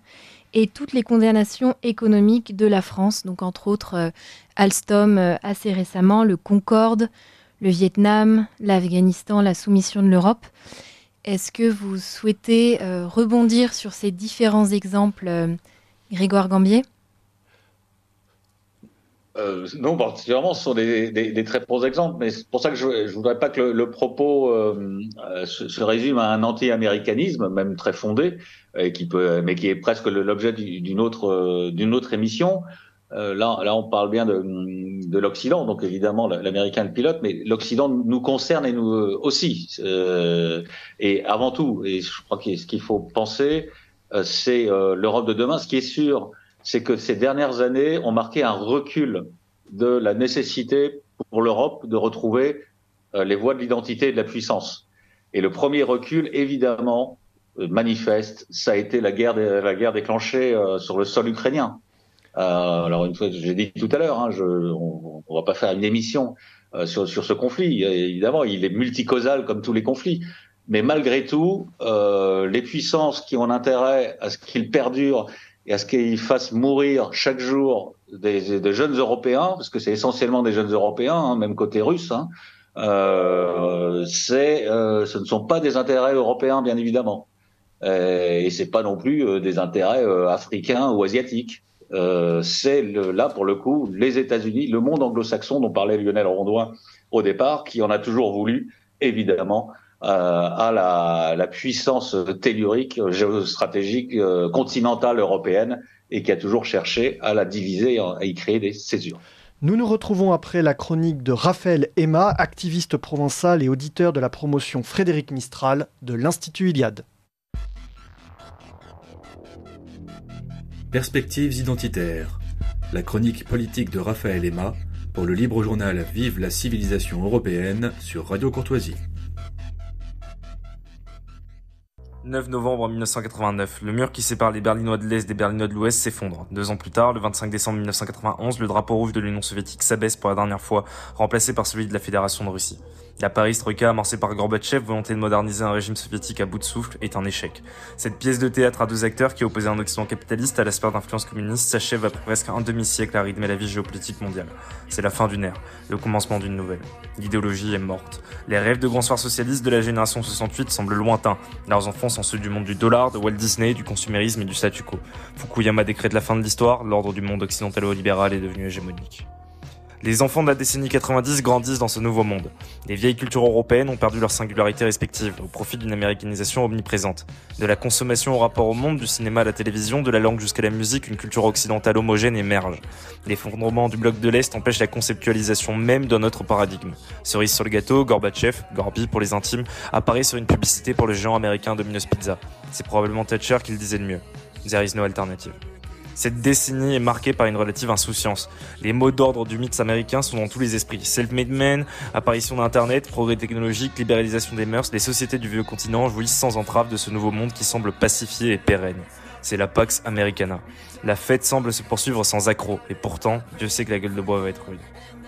et toutes les condamnations économiques de la France. Donc, entre autres, Alstom assez récemment, le Concorde, le Vietnam, l'Afghanistan, la soumission de l'Europe. Est-ce que vous souhaitez rebondir sur ces différents exemples, Grégoire Gambier? Non, particulièrement, ce sont des très bons exemples, mais c'est pour ça que je voudrais pas que le propos se résume à un anti-américanisme, même très fondé, mais qui est presque l'objet d'une autre émission. Là, on parle bien de l'Occident, donc évidemment l'Américain le pilote, mais l'Occident nous concerne et nous aussi. Et avant tout, et je crois que ce qu'il faut penser, c'est l'Europe de demain. Ce qui est sûr, c'est que ces dernières années ont marqué un recul de la nécessité pour l'Europe de retrouver les voies de l'identité et de la puissance. Et le premier recul, évidemment, manifeste, ça a été la guerre déclenchée sur le sol ukrainien. Alors une fois, j'ai dit tout à l'heure, hein, on va pas faire une émission sur ce conflit. Évidemment, il est multicausal comme tous les conflits. Mais malgré tout, les puissances qui ont intérêt à ce qu'il perdure et à ce qu'ils fassent mourir chaque jour des jeunes Européens, parce que c'est essentiellement des jeunes Européens, hein, même côté russe, hein, ce ne sont pas des intérêts européens, bien évidemment. Et c'est pas non plus des intérêts africains ou asiatiques. C'est là, pour le coup, les États-Unis, le monde anglo-saxon dont parlait Lionel Rondouin au départ, qui en a toujours voulu, évidemment, à la puissance tellurique, géostratégique, continentale européenne, et qui a toujours cherché à la diviser et à y créer des césures. Nous nous retrouvons après la chronique de Raphaël Emma, activiste provençal et auditeur de la promotion Frédéric Mistral de l'Institut Iliade. Perspectives identitaires. La chronique politique de Raphaël Emma pour le libre journal Vive la civilisation européenne sur Radio Courtoisie. 9 novembre 1989, le mur qui sépare les Berlinois de l'Est des Berlinois de l'Ouest s'effondre. 2 ans plus tard, le 25 décembre 1991, le drapeau rouge de l'Union soviétique s'abaisse pour la dernière fois, remplacé par celui de la Fédération de Russie. La Paris-Troïka amorcée par Gorbatchev, volonté de moderniser un régime soviétique à bout de souffle, est un échec. Cette pièce de théâtre à 2 acteurs qui opposait un Occident capitaliste à la sphère d'influence communiste s'achève après presque un demi-siècle à rythmer la vie géopolitique mondiale. C'est la fin d'une ère, le commencement d'une nouvelle. L'idéologie est morte. Les rêves de grands soirs socialistes de la génération 68 semblent lointains. Leurs enfants sont ceux du monde du dollar, de Walt Disney, du consumérisme et du statu quo. Fukuyama décrète la fin de l'histoire, l'ordre du monde occidentalo-libéral est devenu hégémonique. Les enfants de la décennie 90 grandissent dans ce nouveau monde. Les vieilles cultures européennes ont perdu leur singularité respective, au profit d'une américanisation omniprésente. De la consommation au rapport au monde, du cinéma à la télévision, de la langue jusqu'à la musique, une culture occidentale homogène émerge. L'effondrement du bloc de l'Est empêche la conceptualisation même d'un autre paradigme. Cerise sur le gâteau, Gorbatchev, Gorby pour les intimes, apparaît sur une publicité pour le géant américain Domino's Pizza. C'est probablement Thatcher qui le disait le mieux. There is no alternative. Cette décennie est marquée par une relative insouciance. Les mots d'ordre du mythe américain sont dans tous les esprits. Self-made man, apparition d'Internet, progrès technologique, libéralisation des mœurs, les sociétés du vieux continent jouissent sans entrave de ce nouveau monde qui semble pacifié et pérenne. C'est la Pax Americana. La fête semble se poursuivre sans accroc, et pourtant, Dieu sait que la gueule de bois va être rude.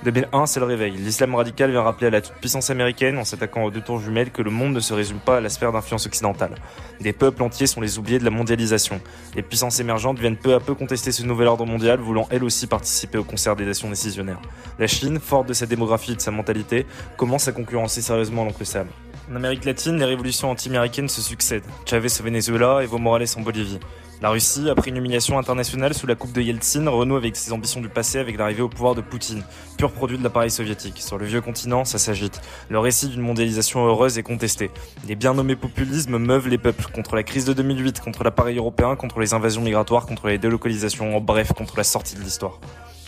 2001, c'est le réveil. L'islam radical vient rappeler à la toute-puissance américaine, en s'attaquant aux 2 tours jumelles, que le monde ne se résume pas à la sphère d'influence occidentale. Des peuples entiers sont les oubliés de la mondialisation. Les puissances émergentes viennent peu à peu contester ce nouvel ordre mondial, voulant elles aussi participer au concert des nations décisionnaires. La Chine, forte de sa démographie et de sa mentalité, commence à concurrencer sérieusement l'oncle Sam. En Amérique latine, les révolutions anti-américaines se succèdent. Chavez au Venezuela, Evo Morales en Bolivie. La Russie, après une humiliation internationale sous la coupe de Yeltsin, renoue avec ses ambitions du passé avec l'arrivée au pouvoir de Poutine, pur produit de l'appareil soviétique. Sur le vieux continent, ça s'agite. Le récit d'une mondialisation heureuse est contesté. Les bien nommés populismes meuvent les peuples contre la crise de 2008, contre l'appareil européen, contre les invasions migratoires, contre les délocalisations, en bref, contre la sortie de l'histoire.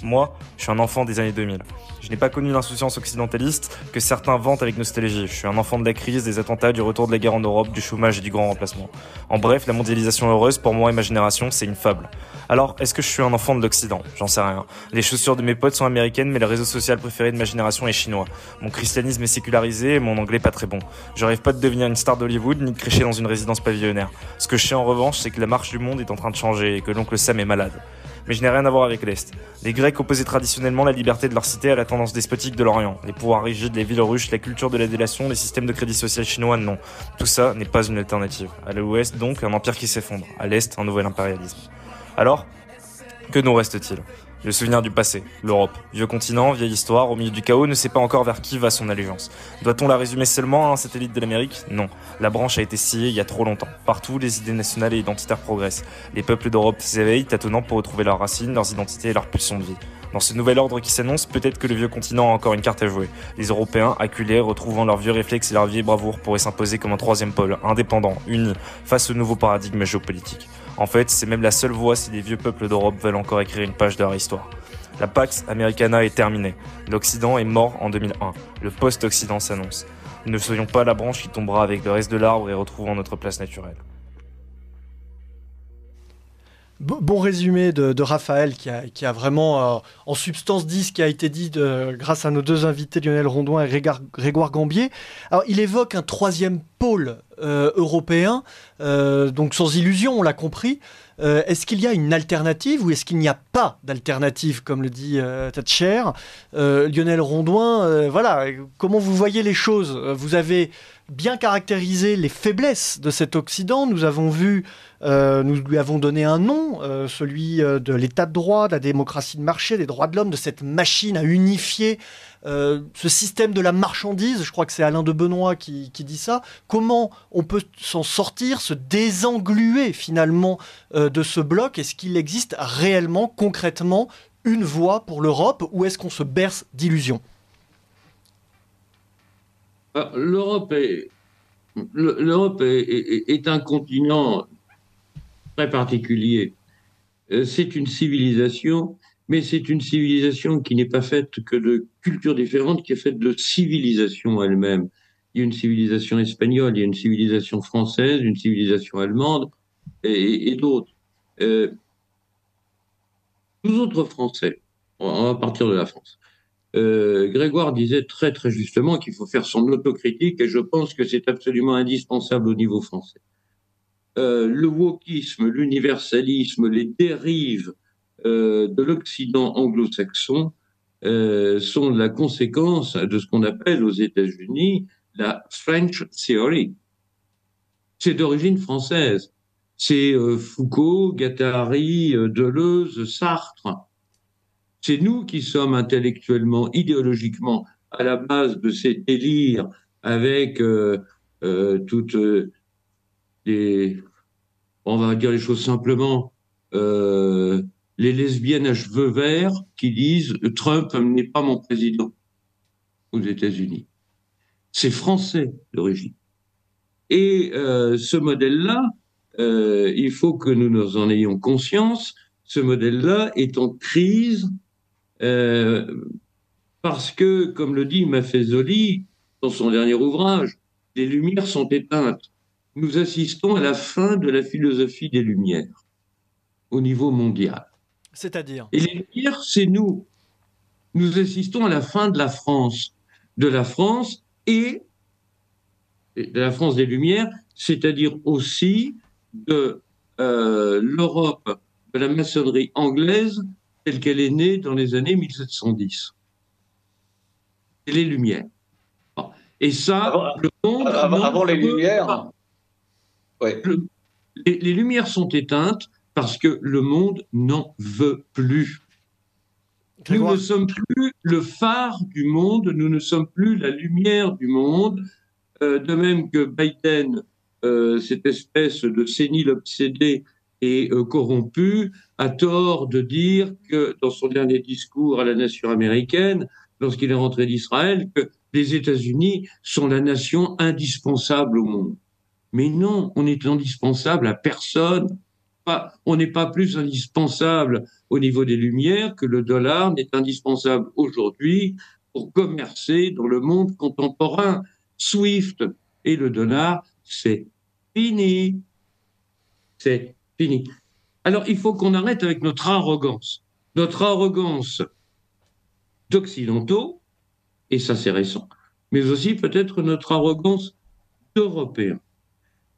Moi, je suis un enfant des années 2000. Je n'ai pas connu l'insouciance occidentaliste que certains vantent avec nostalgie. Je suis un enfant de la crise, des attentats, du retour de la guerre en Europe, du chômage et du grand remplacement. En bref, la mondialisation heureuse, pour moi et ma génération, c'est une fable. Alors, est-ce que je suis un enfant de l'Occident ? J'en sais rien. Les chaussures de mes potes sont américaines, mais le réseau social préféré de ma génération est chinois. Mon christianisme est sécularisé et mon anglais pas très bon. Je rêve pas de devenir une star d'Hollywood, ni de crécher dans une résidence pavillonnaire. Ce que je sais en revanche, c'est que la marche du monde est en train de changer et que l'oncle Sam est malade. Mais je n'ai rien à voir avec l'Est. Les Grecs opposaient traditionnellement la liberté de leur cité à la tendance despotique de l'Orient. Les pouvoirs rigides, les villes ruches, la culture de la délation, les systèmes de crédit social chinois, non. Tout ça n'est pas une alternative. À l'Ouest, donc, un empire qui s'effondre. À l'Est, un nouvel impérialisme. Alors, que nous reste-t-il ? Le souvenir du passé, l'Europe, vieux continent, vieille histoire, au milieu du chaos, ne sait pas encore vers qui va son allégeance. Doit-on la résumer seulement à un satellite de l'Amérique ? Non. La branche a été sciée il y a trop longtemps. Partout, les idées nationales et identitaires progressent. Les peuples d'Europe s'éveillent, tâtonnant pour retrouver leurs racines, leurs identités et leurs pulsions de vie. Dans ce nouvel ordre qui s'annonce, peut-être que le vieux continent a encore une carte à jouer. Les Européens, acculés, retrouvant leurs vieux réflexes et leur vieille bravoure, pourraient s'imposer comme un troisième pôle, indépendant, uni, face au nouveau paradigme géopolitique. En fait, c'est même la seule voie si les vieux peuples d'Europe veulent encore écrire une page de leur histoire. La Pax Americana est terminée. L'Occident est mort en 2001. Le post-Occident s'annonce. Ne soyons pas la branche qui tombera avec le reste de l'arbre et retrouvons notre place naturelle. Bon résumé de Raphaël qui a vraiment en substance dit ce qui a été dit grâce à nos 2 invités Lionel Rondouin et Grégoire Gambier. Alors il évoque un 3e pôle européen, donc sans illusion, on l'a compris. Est-ce qu'il y a une alternative ou est-ce qu'il n'y a pas d'alternative, comme le dit Thatcher ? Lionel Rondouin, voilà, comment vous voyez les choses ? Vous avez bien caractérisé les faiblesses de cet Occident. Nous avons vu, nous lui avons donné un nom, celui de l'état de droit, de la démocratie de marché, des droits de l'homme, de cette machine à unifier ce système de la marchandise. Je crois que c'est Alain de Benoît qui dit ça. Comment on peut s'en sortir, se désengluer finalement de ce bloc ? Est-ce qu'il existe réellement, concrètement, une voie pour l'Europe ou est-ce qu'on se berce d'illusions ? L'Europe est L'Europe est un continent très particulier. C'est une civilisation, mais c'est une civilisation qui n'est pas faite que de cultures différentes, qui est faite de civilisations elles-mêmes. Il y a une civilisation espagnole, il y a une civilisation française, une civilisation allemande et d'autres. Nous autres Français, on va partir de la France. Grégoire disait très très justement qu'il faut faire son autocritique et je pense que c'est absolument indispensable au niveau français. Le wokisme, l'universalisme, les dérives de l'Occident anglo-saxon sont la conséquence de ce qu'on appelle aux États-Unis la French Theory. C'est d'origine française. C'est Foucault, Guattari, Deleuze, Sartre. C'est nous qui sommes intellectuellement, idéologiquement à la base de ces délires avec toutes les, on va dire les choses simplement, les lesbiennes à cheveux verts qui disent Trump n'est pas mon président aux États-Unis. C'est français d'origine. Et ce modèle-là, il faut que nous en ayons conscience, ce modèle-là est en crise parce que, comme le dit Maffezoli dans son dernier ouvrage, les Lumières sont éteintes. Nous assistons à la fin de la philosophie des Lumières au niveau mondial. C'est-à-dire ? Et les Lumières, c'est nous. Nous assistons à la fin de la France et de la France des Lumières, c'est-à-dire aussi de l'Europe de la maçonnerie anglaise telle qu'elle est née dans les années 1710. C'est les Lumières. Bon. Et ça, le monde... Avant les Lumières... Ouais. Les Lumières sont éteintes parce que le monde n'en veut plus. Grégoire. Nous ne sommes plus le phare du monde, nous ne sommes plus la lumière du monde, de même que Biden, cette espèce de sénile obsédé et corrompu, a tort de dire que, dans son dernier discours à la nation américaine, lorsqu'il est rentré d'Israël, que les États-Unis sont la nation indispensable au monde. Mais non, on est indispensable à personne. On n'est pas plus indispensable au niveau des Lumières que le dollar n'est indispensable aujourd'hui pour commercer dans le monde contemporain. SWIFT et le dollar, c'est fini. C'est fini. Alors, il faut qu'on arrête avec notre arrogance d'occidentaux, et ça c'est récent, mais aussi peut-être notre arrogance d'Européens.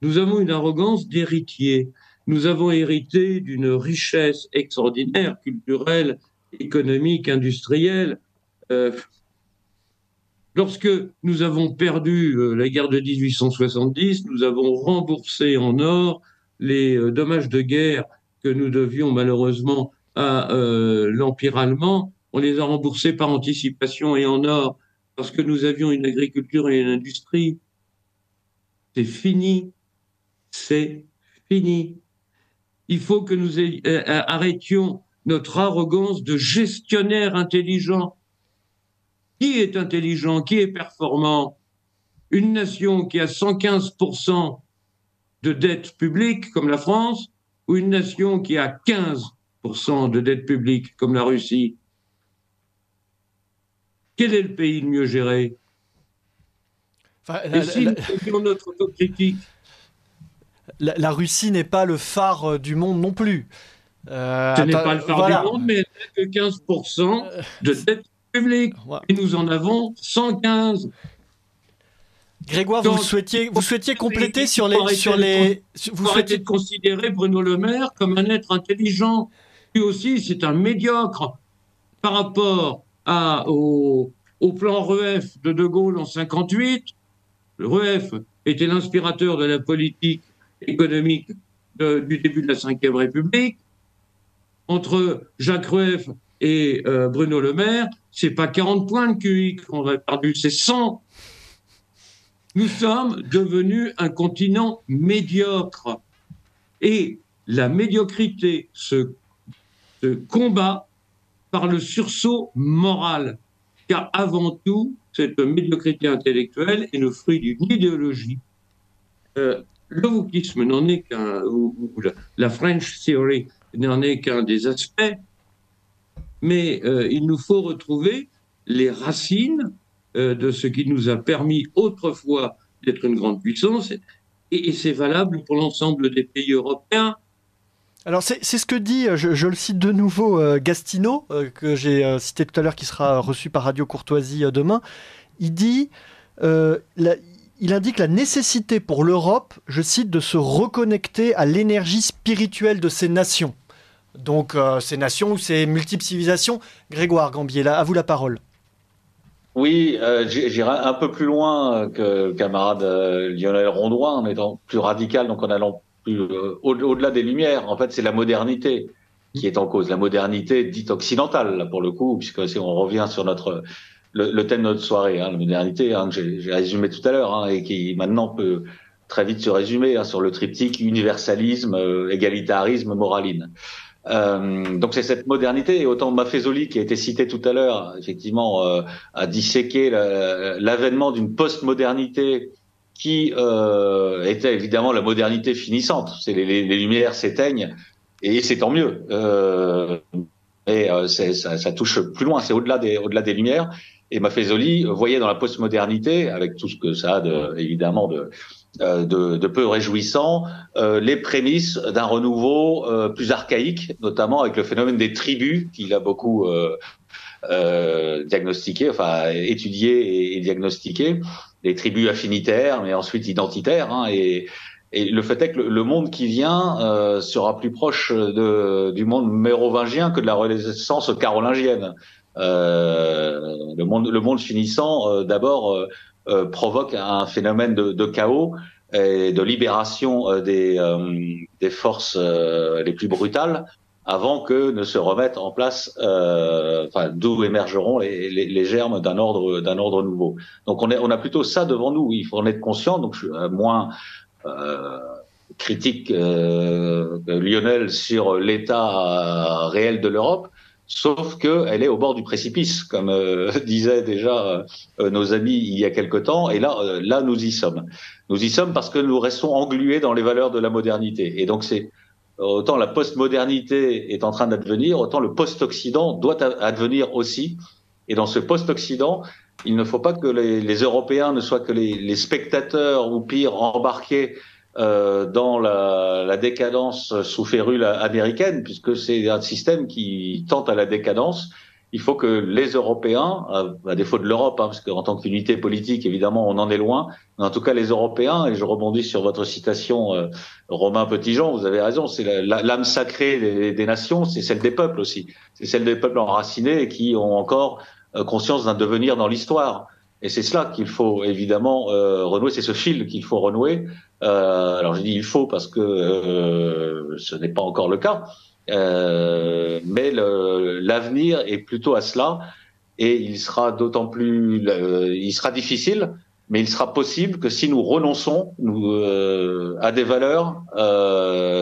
Nous avons une arrogance d'héritiers. Nous avons hérité d'une richesse extraordinaire, culturelle, économique, industrielle. Lorsque nous avons perdu la guerre de 1870, nous avons remboursé en or les dommages de guerre que nous devions malheureusement à l'Empire allemand. On les a remboursés par anticipation et en or parce que nous avions une agriculture et une industrie. C'est fini. C'est fini. Il faut que nous arrêtions notre arrogance de gestionnaire intelligent. Qui est intelligent? Qui est performant? Une nation qui a 115% de dette publique, comme la France, ou une nation qui a 15% de dette publique, comme la Russie? Quel est le pays le mieux géré? Et si nous faisions notre autocritique? La Russie n'est pas le phare du monde non plus. Ce n'est pas le phare du monde, mais elle n'a que 15% de dette publique. Et nous en avons 115. Grégoire, vous souhaitiez compléter sur les... Vous souhaitiez de considérer Bruno Le Maire comme un être intelligent. Lui aussi, c'est un médiocre par rapport au plan REF de Gaulle en 1958. Le REF était l'inspirateur de la politique économique du début de la Ve République. Entre Jacques Rueff et Bruno Le Maire, c'est pas 40 points de QI qu'on a perdu, c'est 100. Nous sommes devenus un continent médiocre. Et la médiocrité se combat par le sursaut moral. Car avant tout, cette médiocrité intellectuelle est le fruit d'une idéologie Le wokisme n'en est qu'un, ou la French Theory n'en est qu'un des aspects, mais il nous faut retrouver les racines de ce qui nous a permis autrefois d'être une grande puissance, et c'est valable pour l'ensemble des pays européens. Alors c'est ce que dit, je le cite de nouveau, Gastineau, que j'ai cité tout à l'heure, qui sera reçu par Radio Courtoisie demain. Il dit, il indique la nécessité pour l'Europe, je cite, de se reconnecter à l'énergie spirituelle de ces nations. Donc ces nations ou ces multiples civilisations. Grégoire Gambier, là, à vous la parole. Oui, j'irai un peu plus loin que le camarade Lionel Rondoin, en étant plus radical, donc en allant plus au-delà des Lumières. En fait, c'est la modernité qui est en cause, la modernité dite occidentale, là, pour le coup, puisque si on revient sur le thème de notre soirée, la modernité, que j'ai résumé tout à l'heure, et qui maintenant peut très vite se résumer sur le triptyque universalisme, égalitarisme, moraline. Donc c'est cette modernité, et autant Maffezoli, qui a été cité tout à l'heure, effectivement a disséqué l'avènement d'une post-modernité qui était évidemment la modernité finissante. C'est les lumières s'éteignent, et c'est tant mieux. Ça touche plus loin, c'est au-delà des lumières. Et Maffezoli voyait dans la post-modernité, avec tout ce que ça a évidemment de peu réjouissant, les prémices d'un renouveau plus archaïque, notamment avec le phénomène des tribus qu'il a beaucoup diagnostiqué, enfin étudié et diagnostiqué, les tribus affinitaires, mais ensuite identitaires, et le fait est que le monde qui vient sera plus proche du monde mérovingien que de la Renaissance carolingienne. Le monde finissant, d'abord, provoque un phénomène de chaos et de libération des forces les plus brutales, avant que ne se remettent en place, d'où émergeront les germes d'un ordre nouveau. Donc on a plutôt ça devant nous. Il faut en être conscient. Donc je suis moins critique Lionel sur l'état réel de l'Europe, sauf qu'elle est au bord du précipice, comme disaient déjà nos amis il y a quelque temps, et là nous y sommes. Nous y sommes parce que nous restons englués dans les valeurs de la modernité. Et donc c'est autant la post-modernité est en train d'advenir, autant le post-Occident doit advenir aussi. Et dans ce post-Occident, il ne faut pas que les Européens ne soient que les spectateurs, ou pire, embarqués dans la décadence sous férule américaine, puisque c'est un système qui tente à la décadence. Il faut que les Européens, à défaut de l'Europe, parce qu'en tant qu'unité politique, évidemment, on en est loin, mais en tout cas les Européens, et je rebondis sur votre citation, Romain Petitjean, vous avez raison, c'est l'âme sacrée des nations, c'est celle des peuples aussi. C'est celle des peuples enracinés et qui ont encore conscience d'un devenir dans l'histoire. Et c'est cela qu'il faut évidemment renouer, c'est ce fil qu'il faut renouer. Alors je dis il faut parce que ce n'est pas encore le cas, mais l'avenir est plutôt à cela, et il sera d'autant plus, il sera difficile, mais il sera possible que si nous renonçons à des valeurs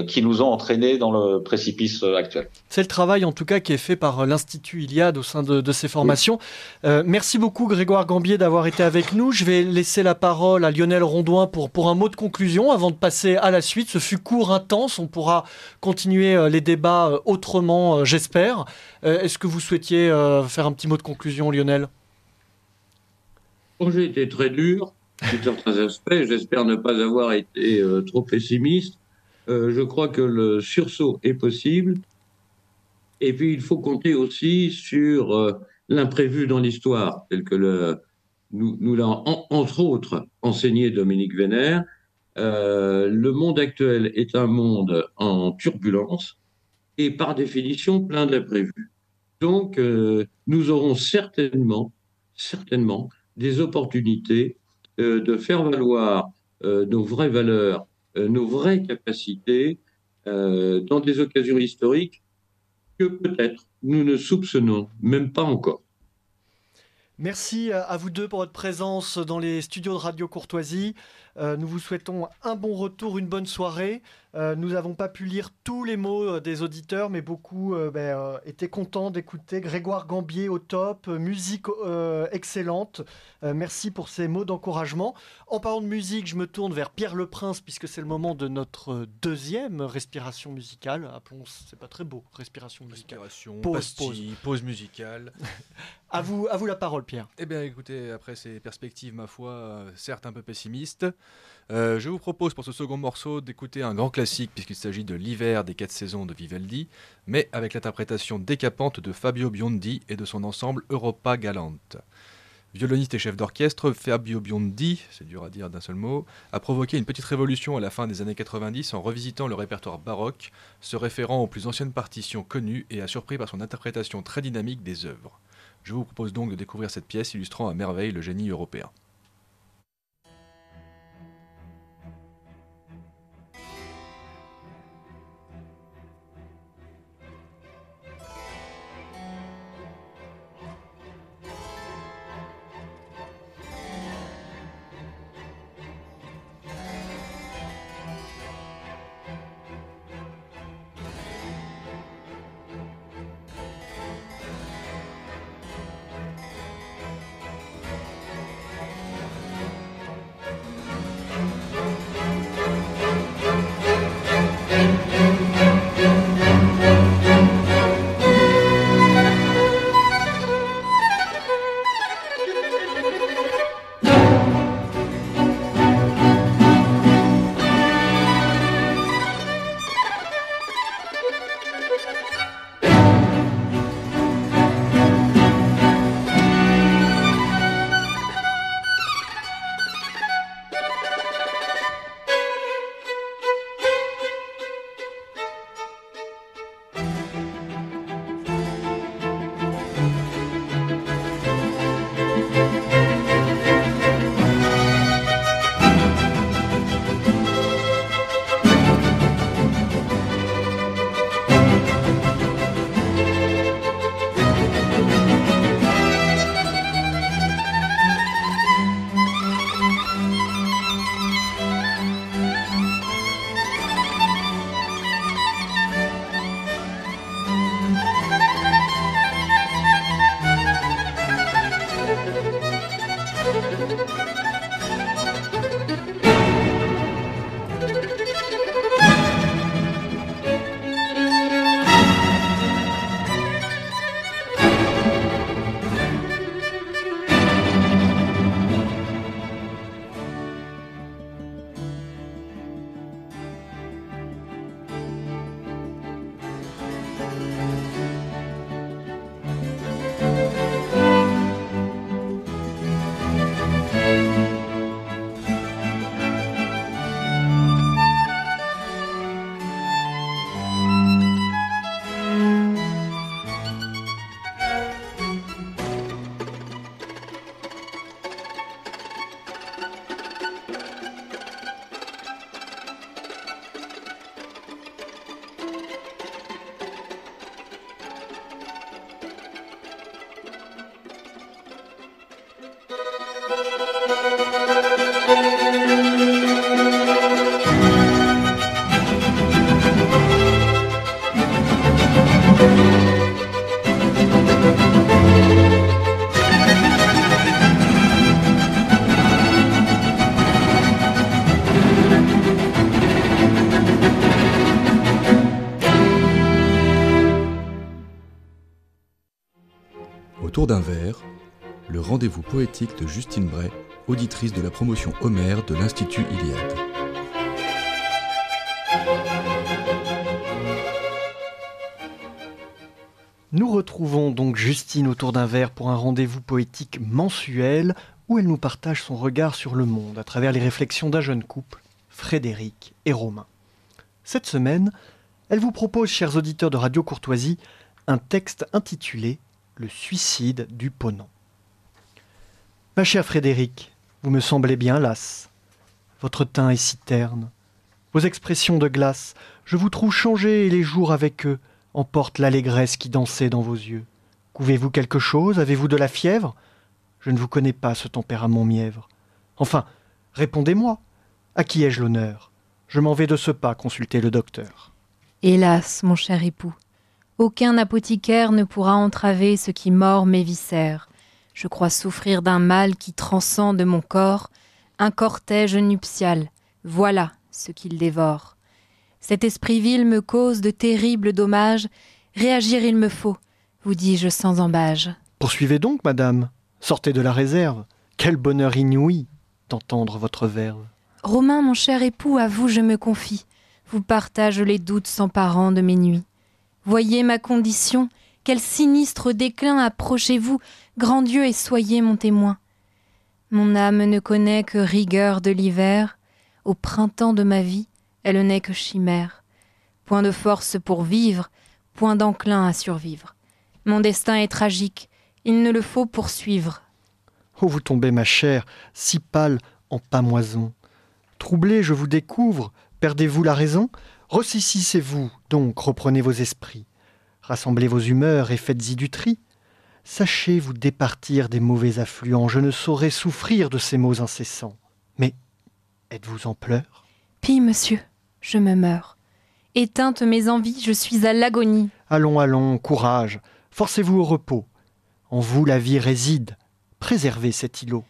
qui nous ont entraînés dans le précipice actuel. C'est le travail en tout cas qui est fait par l'Institut Iliade au sein de ces formations. Merci beaucoup Grégoire Gambier d'avoir été avec nous. Je vais laisser la parole à Lionel Rondoin pour un mot de conclusion avant de passer à la suite. Ce fut court, intense, on pourra continuer les débats autrement, j'espère. Est-ce que vous souhaitiez faire un petit mot de conclusion, Lionel ? J'ai été très dur sur certains aspects. J'espère ne pas avoir été trop pessimiste. Je crois que le sursaut est possible. Et puis, il faut compter aussi sur l'imprévu dans l'histoire, tel que nous l'a entre autres enseigné Dominique Vénère. Le monde actuel est un monde en turbulence et par définition plein d'imprévus. Donc, nous aurons certainement des opportunités de faire valoir nos vraies valeurs, nos vraies capacités dans des occasions historiques que peut-être nous ne soupçonnons même pas encore. Merci à vous deux pour votre présence dans les studios de Radio Courtoisie. Nous vous souhaitons un bon retour, une bonne soirée. Nous n'avons pas pu lire tous les mots des auditeurs, mais beaucoup étaient contents d'écouter. Grégoire Gambier au top, musique excellente. Merci pour ces mots d'encouragement. En parlant de musique, je me tourne vers Pierre Leprince, puisque c'est le moment de notre deuxième respiration musicale. Appelons, c'est pas très beau, respiration musicale. Pause musicale. À vous la parole, Pierre. Eh bien, écoutez, après ces perspectives, ma foi, certes un peu pessimistes, je vous propose pour ce second morceau d'écouter un grand classique, puisqu'il s'agit de L'hiver des 4 saisons de Vivaldi, mais avec l'interprétation décapante de Fabio Biondi et de son ensemble Europa Galante. Violoniste et chef d'orchestre, Fabio Biondi, c'est dur à dire d'un seul mot, a provoqué une petite révolution à la fin des années 90 en revisitant le répertoire baroque, se référant aux plus anciennes partitions connues et a surpris par son interprétation très dynamique des œuvres. Je vous propose donc de découvrir cette pièce illustrant à merveille le génie européen. Autour d'un verre, le rendez-vous poétique de Justine Bray, auditrice de la promotion Homère de l'Institut Iliade. Nous retrouvons donc Justine autour d'un verre pour un rendez-vous poétique mensuel où elle nous partage son regard sur le monde à travers les réflexions d'un jeune couple, Frédéric et Romain. Cette semaine, elle vous propose, chers auditeurs de Radio Courtoisie, un texte intitulé « Le suicide du Ponant ». Ma chère Frédéric, vous me semblez bien lasse. Votre teint est si terne. Vos expressions de glace, je vous trouve changé et les jours avec eux emportent l'allégresse qui dansait dans vos yeux. Couvez-vous quelque chose? Avez-vous de la fièvre? Je ne vous connais pas, ce tempérament mièvre. Enfin, répondez-moi, À qui ai-je l'honneur? Je m'en vais de ce pas consulter le docteur. Hélas, mon cher époux, aucun apothicaire ne pourra entraver ce qui mord mes viscères. Je crois souffrir d'un mal qui transcende mon corps, un cortège nuptial. Voilà ce qu'il dévore. Cet esprit vil me cause de terribles dommages. Réagir il me faut, vous dis-je sans embâge. Poursuivez donc, madame. Sortez de la réserve. Quel bonheur inouï d'entendre votre verve. Romain, mon cher époux, à vous je me confie. Vous partage les doutes s'emparant de mes nuits. Voyez ma condition, quel sinistre déclin, approchez-vous, grand Dieu, et soyez mon témoin. Mon âme ne connaît que rigueur de l'hiver, au printemps de ma vie, elle n'est que chimère. Point de force pour vivre, point d'enclin à survivre. Mon destin est tragique, il ne le faut poursuivre. Oh, vous tombez, ma chère, si pâle en pâmoison. Troublé, je vous découvre, perdez-vous la raison? Ressaisissez-vous, donc reprenez vos esprits. Rassemblez vos humeurs et faites-y du tri. Sachez vous départir des mauvais affluents, je ne saurais souffrir de ces maux incessants. Mais êtes-vous en pleurs? Pis, monsieur, je me meurs. Éteintes mes envies, je suis à l'agonie. Allons, allons, courage, forcez-vous au repos. En vous la vie réside, préservez cet îlot.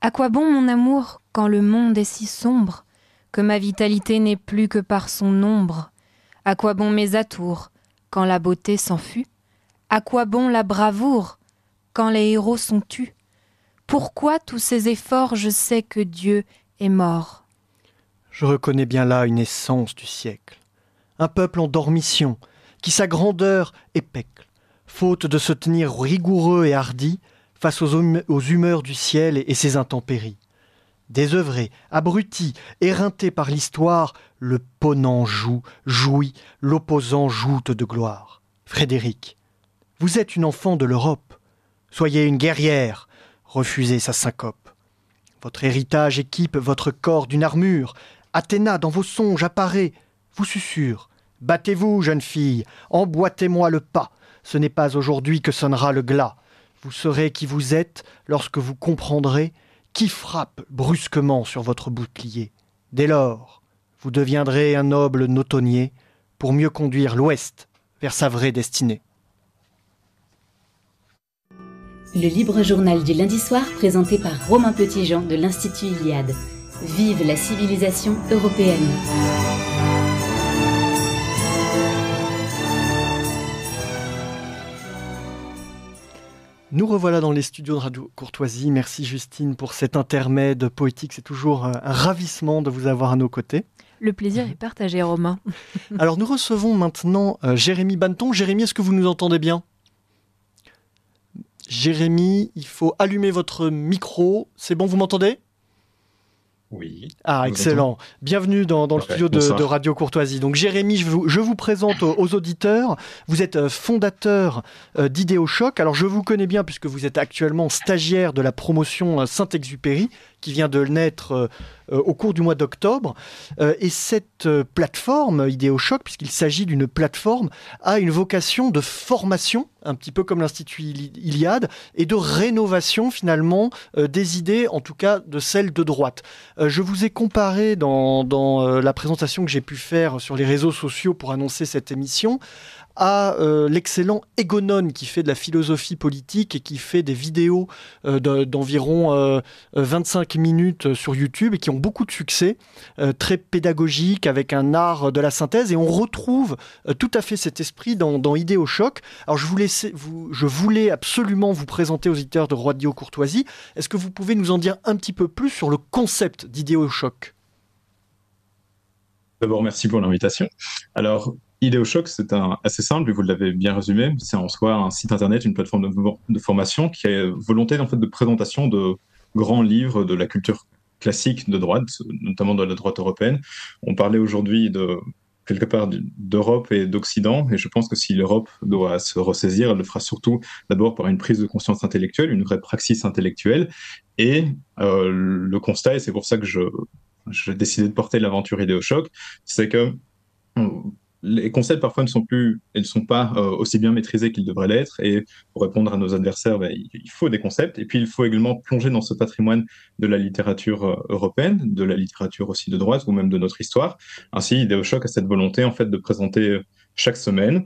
À quoi bon mon amour, quand le monde est si sombre, que ma vitalité n'est plus que par son ombre? À quoi bon mes atours, quand la beauté s'enfuit? À quoi bon la bravoure, quand les héros sont tus? Pourquoi tous ces efforts, je sais que Dieu est mort? Je reconnais bien là une essence du siècle. Un peuple en dormition, qui sa grandeur épecle, faute de se tenir rigoureux et hardi face aux humeurs du ciel et ses intempéries. Désœuvré, abruti, éreinté par l'histoire, le ponent jouit, l'opposant joute de gloire. Frédéric, vous êtes une enfant de l'Europe. Soyez une guerrière, refusez sa syncope. Votre héritage équipe votre corps d'une armure. Athéna, dans vos songes, apparaît, vous susurre. Battez-vous, jeune fille, emboîtez-moi le pas. Ce n'est pas aujourd'hui que sonnera le glas. Vous saurez qui vous êtes lorsque vous comprendrez qui frappe brusquement sur votre bouclier. Dès lors, vous deviendrez un noble notonnier pour mieux conduire l'Ouest vers sa vraie destinée. Le libre journal du lundi soir présenté par Romain Petitjean de l'Institut Iliade. Vive la civilisation européenne! Nous revoilà dans les studios de Radio Courtoisie. Merci Justine pour cet intermède poétique. C'est toujours un ravissement de vous avoir à nos côtés. Le plaisir est partagé, Romain. Alors nous recevons maintenant Jérémy Banneton. Jérémy, est-ce que vous nous entendez bien? Jérémy, il faut allumer votre micro. C'est bon, vous m'entendez? Oui. Ah, excellent. Bienvenue dans le studio de Radio Courtoisie. Donc Jérémy, je vous présente aux auditeurs. Vous êtes fondateur d'Idéo Choc. Alors je vous connais bien puisque vous êtes actuellement stagiaire de la promotion Saint-Exupéry qui vient de naître au cours du mois d'octobre. Et cette plateforme, Idéo Choc, puisqu'il s'agit d'une plateforme, a une vocation de formation, un petit peu comme l'Institut Iliade, et de rénovation finalement des idées, en tout cas de celles de droite. Je vous ai comparé dans la présentation que j'ai pu faire sur les réseaux sociaux pour annoncer cette émission à l'excellent Egonon qui fait de la philosophie politique et qui fait des vidéos d'environ 25 minutes sur YouTube et qui ont beaucoup de succès, très pédagogiques, avec un art de la synthèse, et on retrouve tout à fait cet esprit dans Idéo Choc. Alors je voulais absolument vous présenter aux auditeurs de Radio Courtoisie. Est-ce que vous pouvez nous en dire un petit peu plus sur le concept d'Idéo Choc? D'abord, merci pour l'invitation. Alors, Idéo Choc, c'est assez simple, et vous l'avez bien résumé. C'est en soi un site internet, une plateforme de formation qui a volonté en fait, de présentation de grands livres de la culture classique de droite, notamment de la droite européenne. On parlait aujourd'hui quelque part d'Europe et d'Occident, et je pense que si l'Europe doit se ressaisir, elle le fera surtout d'abord par une prise de conscience intellectuelle, une vraie praxis intellectuelle, et le constat, et c'est pour ça que j'ai décidé de porter l'aventure Idéo Choc, c'est que les concepts parfois ne sont pas aussi bien maîtrisés qu'ils devraient l'être. Et pour répondre à nos adversaires, il faut des concepts. Et puis il faut également plonger dans ce patrimoine de la littérature européenne, de la littérature aussi de droite ou même de notre histoire. Ainsi, Idéo Choc a cette volonté en fait de présenter chaque semaine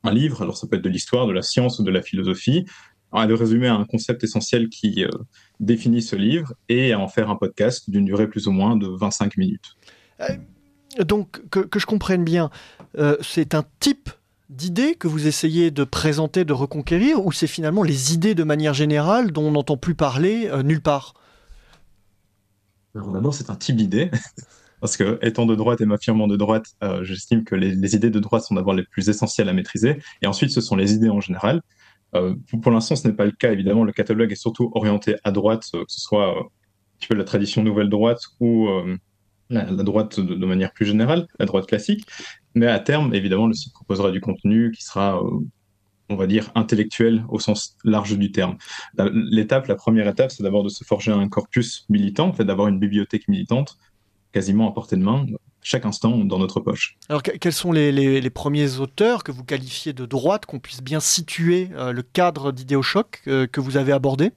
un livre. Alors ça peut être de l'histoire, de la science ou de la philosophie, à le résumer à un concept essentiel qui définit ce livre et à en faire un podcast d'une durée plus ou moins de 25 minutes. Donc, que je comprenne bien, c'est un type d'idées que vous essayez de présenter, de reconquérir, ou c'est finalement les idées de manière générale dont on n'entend plus parler nulle part? Alors d'abord, c'est un type d'idée, parce que étant de droite et m'affirmant de droite, j'estime que les idées de droite sont d'abord les plus essentielles à maîtriser, et ensuite ce sont les idées en général. Pour l'instant, ce n'est pas le cas, évidemment, le catalogue est surtout orienté à droite, que ce soit un petit peu la tradition nouvelle droite ou la droite de manière plus générale, la droite classique. Mais à terme, évidemment, le site proposera du contenu qui sera, on va dire, intellectuel au sens large du terme. La première étape, c'est d'abord de se forger un corpus militant, en fait, d'avoir une bibliothèque militante quasiment à portée de main, chaque instant dans notre poche. Alors, quels sont les premiers auteurs que vous qualifiez de droite, qu'on puisse bien situer le cadre d'Idéo Choc que vous avez abordé?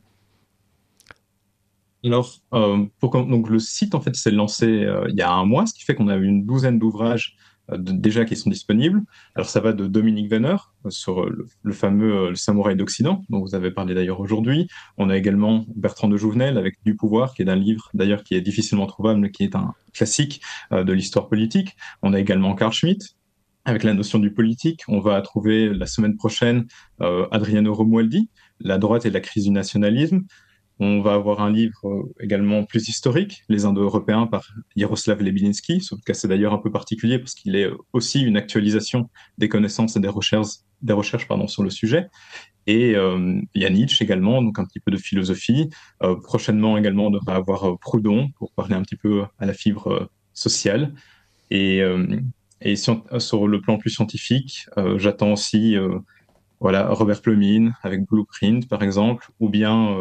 Alors, donc le site en fait s'est lancé il y a un mois, ce qui fait qu'on a une douzaine d'ouvrages déjà qui sont disponibles. Alors ça va de Dominique Venner sur le fameux Le Samouraï d'Occident, dont vous avez parlé d'ailleurs aujourd'hui. On a également Bertrand de Jouvenel avec Du pouvoir, qui est un livre d'ailleurs qui est difficilement trouvable, mais qui est un classique de l'histoire politique. On a également Carl Schmitt avec la notion du politique. On va trouver la semaine prochaine Adriano Romualdi, La droite et la crise du nationalisme. On va avoir un livre également plus historique, Les Indo-Européens par Jaroslav Lebedinsky. Ce cas, c'est d'ailleurs un peu particulier parce qu'il est aussi une actualisation des connaissances et des recherches sur le sujet. Et il y a Nietzsche également, donc un petit peu de philosophie. Prochainement également, on devrait avoir Proudhon pour parler un petit peu à la fibre sociale. Et sur le plan plus scientifique, j'attends aussi Robert Plumine avec Blueprint, par exemple, ou bien...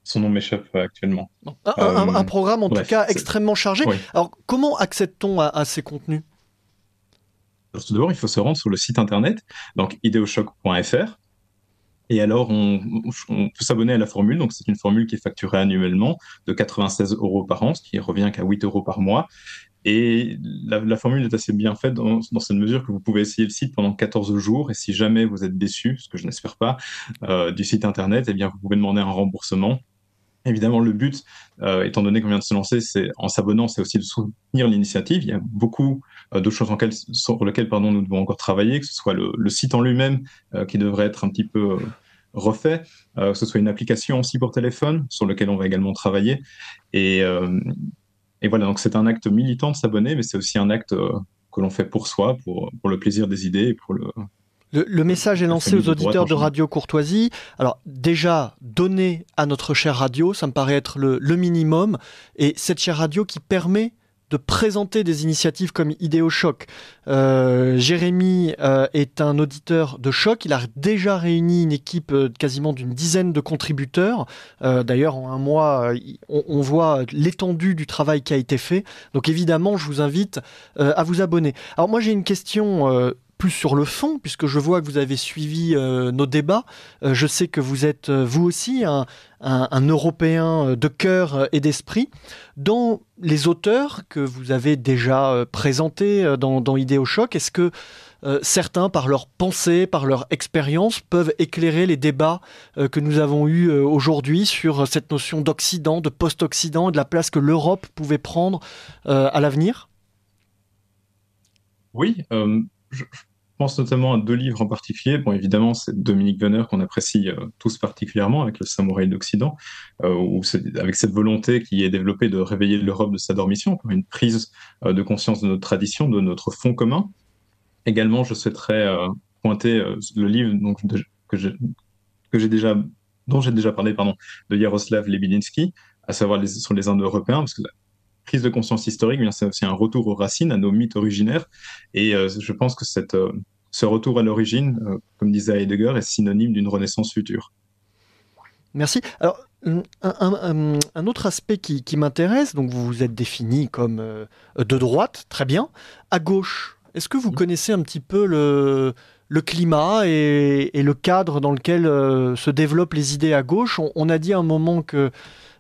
son nom m'échappe actuellement. Un programme, en tout cas, extrêmement chargé. Oui. Alors, comment accède-t-on à ces contenus? Alors, tout d'abord, il faut se rendre sur le site internet, donc ideochoc.fr. Et alors, on peut s'abonner à la formule. Donc, c'est une formule qui est facturée annuellement de 96 € par an, ce qui revient qu'à 8 € par mois. Et la formule est assez bien faite dans cette mesure que vous pouvez essayer le site pendant 14 jours. Et si jamais vous êtes déçu, ce que je n'espère pas, du site internet, eh bien, vous pouvez demander un remboursement. Évidemment, le but, étant donné qu'on vient de se lancer, c'est en s'abonnant, c'est aussi de soutenir l'initiative. Il y a beaucoup de choses sur lesquelles nous devons encore travailler, que ce soit le site en lui-même qui devrait être un petit peu refait, que ce soit une application aussi pour téléphone sur lequel on va également travailler. Et voilà, donc c'est un acte militant de s'abonner, mais c'est aussi un acte que l'on fait pour soi, pour le plaisir des idées et pour le message est lancé aux auditeurs de Radio Courtoisie. Alors déjà, donner à notre chère radio, ça me paraît être le minimum. Et cette chère radio qui permet de présenter des initiatives comme Idéo Choc. Jérémy est un auditeur de Choc. Il a déjà réuni une équipe quasiment d'une dizaine de contributeurs. D'ailleurs, en un mois, on voit l'étendue du travail qui a été fait. Donc évidemment, je vous invite à vous abonner. Alors moi, j'ai une question... plus sur le fond, puisque je vois que vous avez suivi nos débats. Je sais que vous êtes, vous aussi, un Européen de cœur et d'esprit. Dans les auteurs que vous avez déjà présentés dans Idéo Choc, est-ce que certains, par leur pensée, par leur expérience, peuvent éclairer les débats que nous avons eus aujourd'hui sur cette notion d'Occident, de post-Occident, et de la place que l'Europe pouvait prendre à l'avenir? Oui, je pense notamment à deux livres en particulier. Bon, évidemment, c'est Dominique Venner qu'on apprécie tous particulièrement avec Le Samouraï d'Occident, avec cette volonté qui est développée de réveiller l'Europe de sa dormition, pour une prise de conscience de notre tradition, de notre fond commun. Également, je souhaiterais pointer le livre dont j'ai déjà parlé, de Jaroslav Lebedinsky, à savoir sur les Indo-Européens, parce que la prise de conscience historique, c'est aussi un retour aux racines, à nos mythes originaires, et je pense que ce retour à l'origine, comme disait Heidegger, est synonyme d'une renaissance future. Merci. Alors, un autre aspect qui m'intéresse, donc vous vous êtes défini comme de droite, très bien. À gauche, Est-ce que vous connaissez un petit peu le climat et le cadre dans lequel se développent les idées à gauche? On a dit à un moment que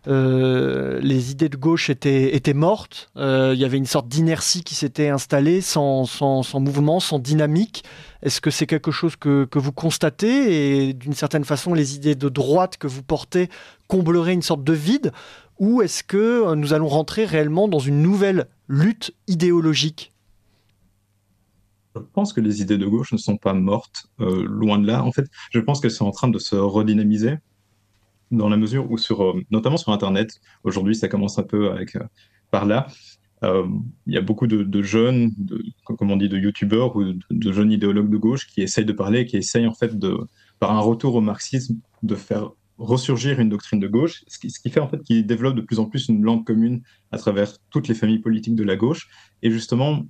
les idées de gauche étaient mortes. Il y avait une sorte d'inertie qui s'était installée, sans mouvement, sans dynamique. Est-ce que c'est quelque chose que vous constatez, et d'une certaine façon, les idées de droite que vous portez combleraient une sorte de vide? Ou est-ce que nous allons rentrer réellement dans une nouvelle lutte idéologique? Je pense que les idées de gauche ne sont pas mortes, loin de là. En fait, je pense qu'elles sont en train de se redynamiser, dans la mesure où, notamment sur Internet, aujourd'hui ça commence un peu par là, il y a beaucoup de jeunes, comme on dit, de youtubeurs ou de jeunes idéologues de gauche qui essayent de parler, qui essayent en fait, par un retour au marxisme, de faire ressurgir une doctrine de gauche, ce qui fait en fait qu'ils développent de plus en plus une langue commune à travers toutes les familles politiques de la gauche. Et justement,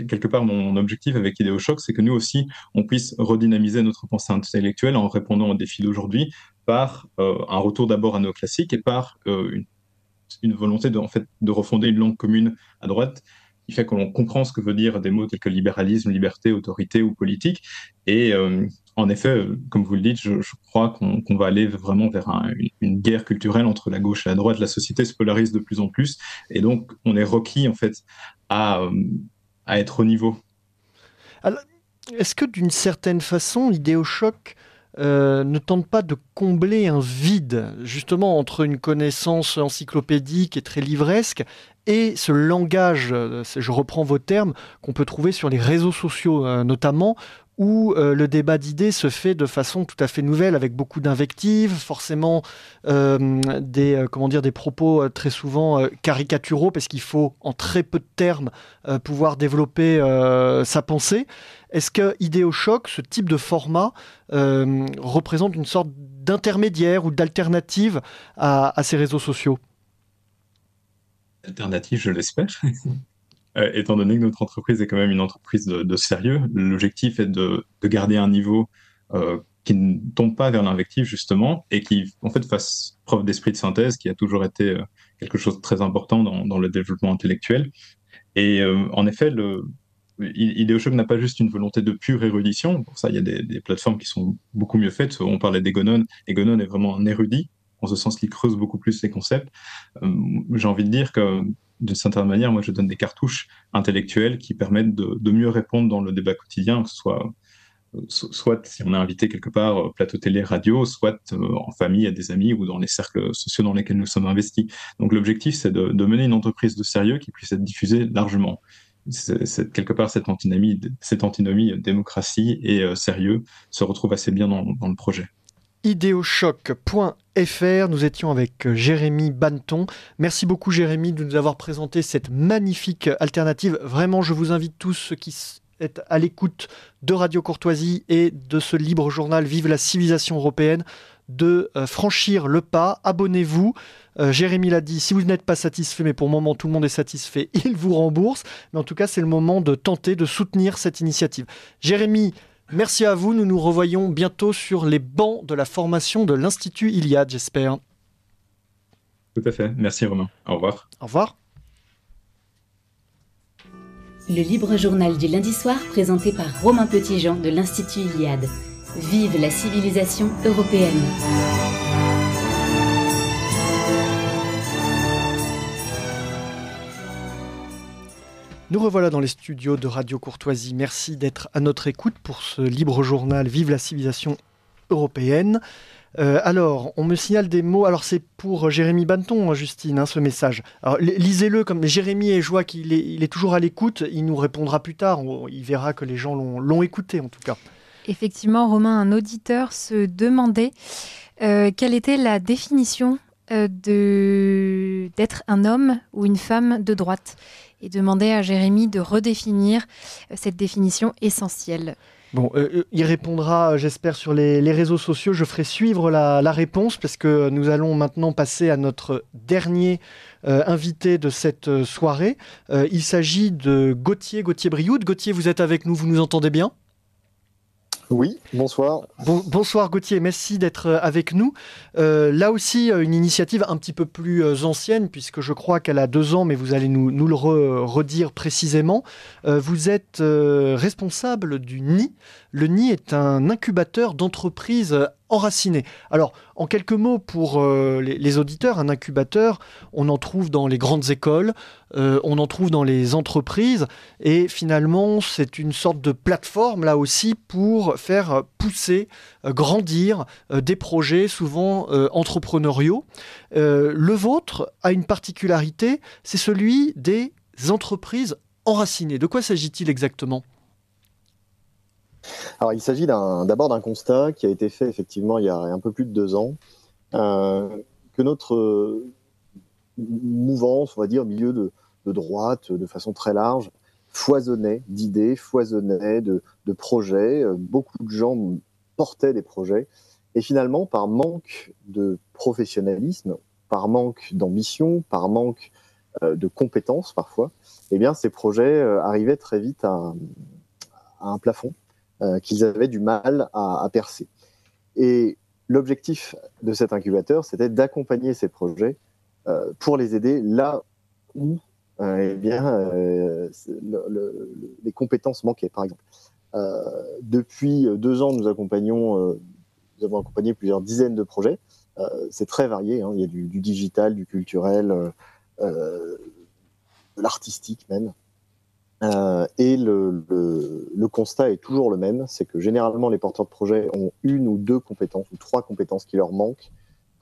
quelque part, mon objectif avec Idéochoc, c'est que nous aussi, on puisse redynamiser notre pensée intellectuelle en répondant aux défis d'aujourd'hui par un retour d'abord à nos classiques et par une volonté de refonder une langue commune à droite qui fait qu'on comprend ce que veut dire des mots tels que libéralisme, liberté, autorité ou politique. Et en effet, comme vous le dites, je crois qu'on va aller vraiment vers une guerre culturelle entre la gauche et la droite. La société se polarise de plus en plus et donc on est requis en fait à être au niveau. Alors, est-ce que d'une certaine façon, Idéochoc ne tente pas de combler un vide, justement, entre une connaissance encyclopédique et très livresque et ce langage, je reprends vos termes, qu'on peut trouver sur les réseaux sociaux notamment, où le débat d'idées se fait de façon tout à fait nouvelle, avec beaucoup d'invectives, forcément des propos très souvent caricaturaux, parce qu'il faut en très peu de termes pouvoir développer sa pensée. Est-ce que Idéochoc, ce type de format, représente une sorte d'intermédiaire ou d'alternative à ces réseaux sociaux? Alternative, je l'espère. Étant donné que notre entreprise est quand même une entreprise de sérieux, l'objectif est de garder un niveau qui ne tombe pas vers l'invective, justement, et qui, en fait, fasse preuve d'esprit de synthèse, qui a toujours été quelque chose de très important dans le développement intellectuel. Et en effet, Idéochoc n'a pas juste une volonté de pure érudition. Pour ça, il y a des plateformes qui sont beaucoup mieux faites. On parlait d'Egonon. Egonon est vraiment un érudit, en ce sens qu'il creuse beaucoup plus les concepts. J'ai envie de dire que, d'une certaine manière, moi, je donne des cartouches intellectuelles qui permettent de mieux répondre dans le débat quotidien, que ce soit si on est invité quelque part, plateau télé, radio, soit en famille, à des amis ou dans les cercles sociaux dans lesquels nous sommes investis. Donc l'objectif, c'est de mener une entreprise de sérieux qui puisse être diffusée largement. C'est quelque part cette antinomie démocratie et sérieux se retrouve assez bien dans le projet. Idéochoc.fr, nous étions avec Jérémy Banneton. Merci beaucoup Jérémy de nous avoir présenté cette magnifique alternative. Vraiment, je vous invite tous, ceux qui êtes à l'écoute de Radio Courtoisie et de ce libre journal Vive la civilisation européenne, de franchir le pas. Abonnez-vous. Jérémy l'a dit, si vous n'êtes pas satisfait, mais pour le moment tout le monde est satisfait, il vous rembourse. Mais en tout cas, c'est le moment de tenter de soutenir cette initiative. Jérémy, merci à vous. Nous nous revoyons bientôt sur les bancs de la formation de l'Institut Iliade, j'espère. Tout à fait. Merci Romain. Au revoir. Au revoir. Le libre journal du lundi soir présenté par Romain Petitjean de l'Institut Iliade. Vive la civilisation européenne. Nous revoilà dans les studios de Radio Courtoisie. Merci d'être à notre écoute pour ce libre journal Vive la civilisation européenne. Alors, on me signale des mots. Alors, c'est pour Jérémy Banneton, Justine, ce message. Alors, lisez-le comme Jérémy, et je vois qu'il est toujours à l'écoute. Il nous répondra plus tard. Il verra que les gens l'ont écouté, en tout cas. Effectivement, Romain, un auditeur se demandait quelle était la définition d'être un homme ou une femme de droite, et demandait à Jérémy de redéfinir cette définition essentielle. Bon, il répondra, j'espère, sur les réseaux sociaux. Je ferai suivre la réponse, parce que nous allons maintenant passer à notre dernier invité de cette soirée. Il s'agit de Gauthier Brioude. Gauthier, vous êtes avec nous, vous nous entendez bien ? Oui, bonsoir. Bonsoir Gauthier, merci d'être avec nous. Là aussi, une initiative un petit peu plus ancienne, puisque je crois qu'elle a 2 ans, mais vous allez nous le redire précisément. Vous êtes responsable du NIE. Le NIE est un incubateur d'entreprises enracinées. Alors, en quelques mots pour les auditeurs, un incubateur, on en trouve dans les grandes écoles, on en trouve dans les entreprises, et finalement, c'est une sorte de plateforme, là aussi, pour faire pousser, grandir des projets souvent entrepreneuriaux. Le vôtre a une particularité, c'est celui des entreprises enracinées. De quoi s'agit-il exactement ? Alors, il s'agit d'abord d'un constat qui a été fait effectivement il y a un peu plus de 2 ans, que notre mouvance, on va dire, milieu de droite, de façon très large, foisonnait d'idées, foisonnait de projets. Beaucoup de gens portaient des projets. Et finalement, par manque de professionnalisme, par manque d'ambition, par manque de compétences parfois, eh bien, ces projets arrivaient très vite à un plafond qu'ils avaient du mal à percer. Et l'objectif de cet incubateur, c'était d'accompagner ces projets pour les aider là où les compétences manquaient, par exemple. Depuis 2 ans, nous avons accompagné plusieurs dizaines de projets. C'est très varié, hein. Il y a du digital, du culturel, de l'artistique même. Et le constat est toujours le même, c'est que généralement les porteurs de projets ont 1 ou 2 compétences ou 3 compétences qui leur manquent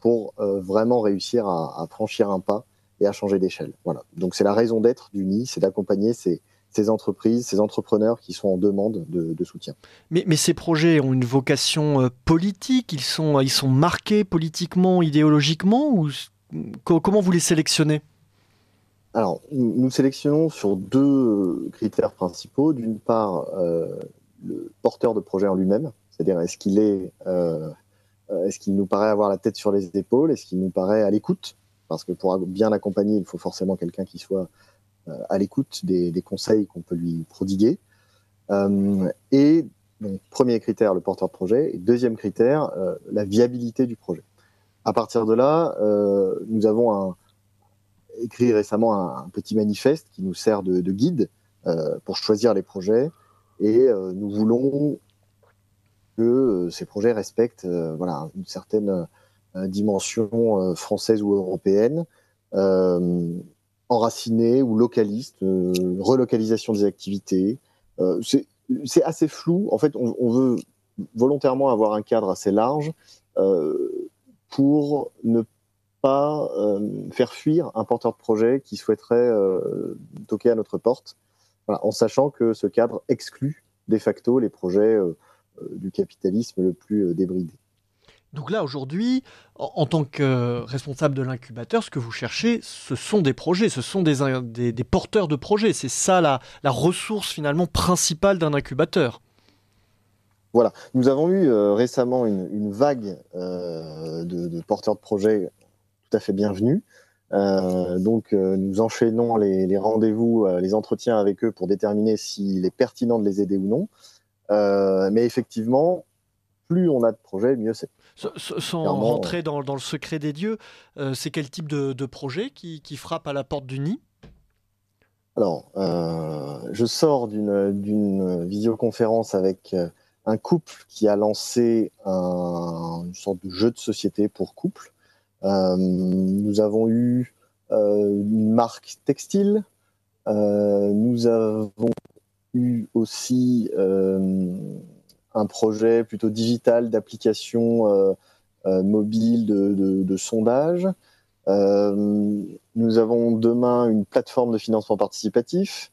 pour vraiment réussir à franchir un pas et à changer d'échelle. Voilà. Donc c'est la raison d'être du NIE, c'est d'accompagner ces entreprises, ces entrepreneurs qui sont en demande de soutien. Mais ces projets ont une vocation politique, ils sont marqués politiquement, idéologiquement, ou comment vous les sélectionnez ? Alors, nous sélectionnons sur 2 critères principaux. D'une part, le porteur de projet en lui-même, c'est-à-dire est-ce qu'il nous paraît avoir la tête sur les épaules, est-ce qu'il nous paraît à l'écoute, parce que pour bien l'accompagner, il faut forcément quelqu'un qui soit à l'écoute des conseils qu'on peut lui prodiguer. Et donc, premier critère, le porteur de projet, et deuxième critère, la viabilité du projet. À partir de là, nous avons écrit récemment un petit manifeste qui nous sert de guide pour choisir les projets, et nous voulons que ces projets respectent une certaine dimension française ou européenne, enracinée ou localiste, relocalisation des activités. C'est assez flou. En fait, on veut volontairement avoir un cadre assez large pour ne pas faire fuir un porteur de projet qui souhaiterait toquer à notre porte, en sachant que ce cadre exclut de facto les projets du capitalisme le plus débridé. Donc là, aujourd'hui, en tant que responsable de l'incubateur, ce que vous cherchez, ce sont des projets, ce sont des porteurs de projets. C'est ça la ressource finalement principale d'un incubateur. Voilà. Nous avons eu récemment une vague de porteurs de projets tout à fait bienvenue. Donc nous enchaînons les rendez-vous, les entretiens avec eux pour déterminer s'il est pertinent de les aider ou non. Mais effectivement, plus on a de projets, mieux c'est. Sans rentrer dans le secret des dieux, c'est quel type de projet qui frappe à la porte du NIE ? Alors, je sors d'une visioconférence avec un couple qui a lancé une sorte de jeu de société pour couple. Nous avons eu une marque textile. Nous avons eu aussi un projet plutôt digital d'application mobile de sondage. Nous avons demain une plateforme de financement participatif.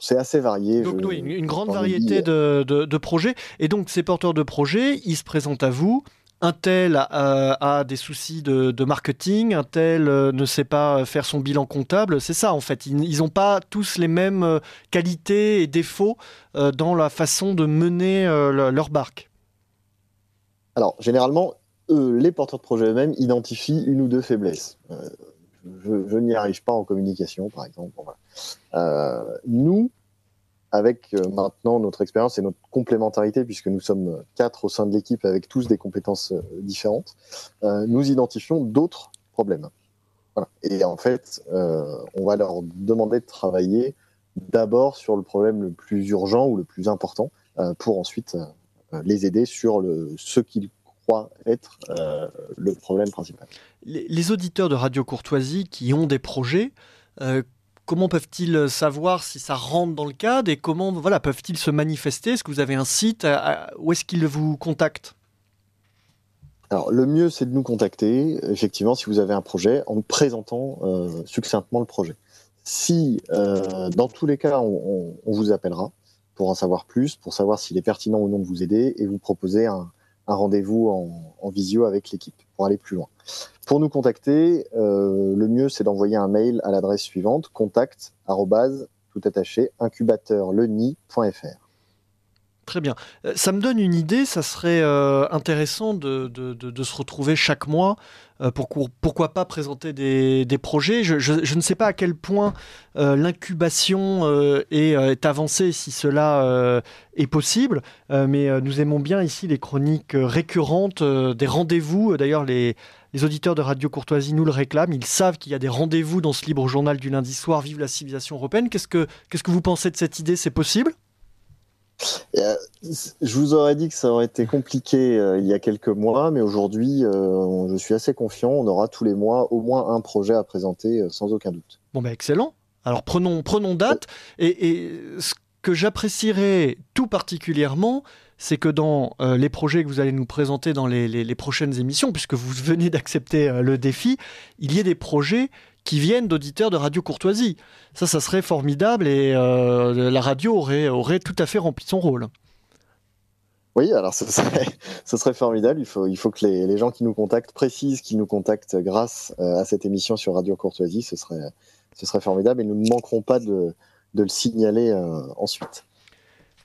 C'est assez varié. Donc oui, une grande variété de projets. Et donc ces porteurs de projets, ils se présentent à vous. Un tel a des soucis de marketing, un tel ne sait pas faire son bilan comptable. C'est ça en fait, ils n'ont pas tous les mêmes qualités et défauts dans la façon de mener leur barque. Alors généralement, les porteurs de projet eux-mêmes identifient 1 ou 2 faiblesses. Je n'y arrive pas en communication, par exemple. Voilà. Nous, avec maintenant notre expérience et notre complémentarité, puisque nous sommes 4 au sein de l'équipe avec tous des compétences différentes, nous identifions d'autres problèmes. Voilà. Et en fait, on va leur demander de travailler d'abord sur le problème le plus urgent ou le plus important, pour ensuite les aider sur ce qu'ils croient être le problème principal. Les auditeurs de Radio Courtoisie qui ont des projets, comment peuvent-ils savoir si ça rentre dans le cadre et comment peuvent-ils se manifester? Est-ce que vous avez un site? Où est-ce qu'ils vous contactent? Alors, le mieux, c'est de nous contacter, effectivement, si vous avez un projet, en nous présentant succinctement le projet. Si, dans tous les cas, on vous appellera pour en savoir plus, pour savoir s'il est pertinent ou non de vous aider et vous proposer un rendez-vous en visio avec l'équipe pour aller plus loin. Pour nous contacter, le mieux, c'est d'envoyer un mail à l'adresse suivante, contact@incubateurleni.fr. Très bien. Ça me donne une idée, ça serait intéressant de se retrouver chaque mois, pourquoi pas présenter des projets. Je ne sais pas à quel point l'incubation est avancée, si cela est possible, mais nous aimons bien ici les chroniques récurrentes, des rendez-vous. D'ailleurs, les auditeurs de Radio Courtoisie nous le réclament, ils savent qu'il y a des rendez-vous dans ce libre journal du lundi soir, Vive la civilisation européenne. Qu'est-ce que vous pensez de cette idée? C'est possible? Je vous aurais dit que ça aurait été compliqué il y a quelques mois, mais aujourd'hui, je suis assez confiant. On aura tous les mois au moins un projet à présenter, sans aucun doute. Bon, excellent. Alors prenons date. Et ce que j'apprécierais tout particulièrement, c'est que dans les projets que vous allez nous présenter dans les prochaines émissions, puisque vous venez d'accepter le défi, il y ait des projets qui viennent d'auditeurs de Radio Courtoisie. Ça serait formidable et la radio aurait tout à fait rempli son rôle. Oui, alors ce serait formidable. Il faut que les gens qui nous contactent précisent qu'ils nous contactent grâce à cette émission sur Radio Courtoisie. Ce serait formidable et nous ne manquerons pas de le signaler ensuite.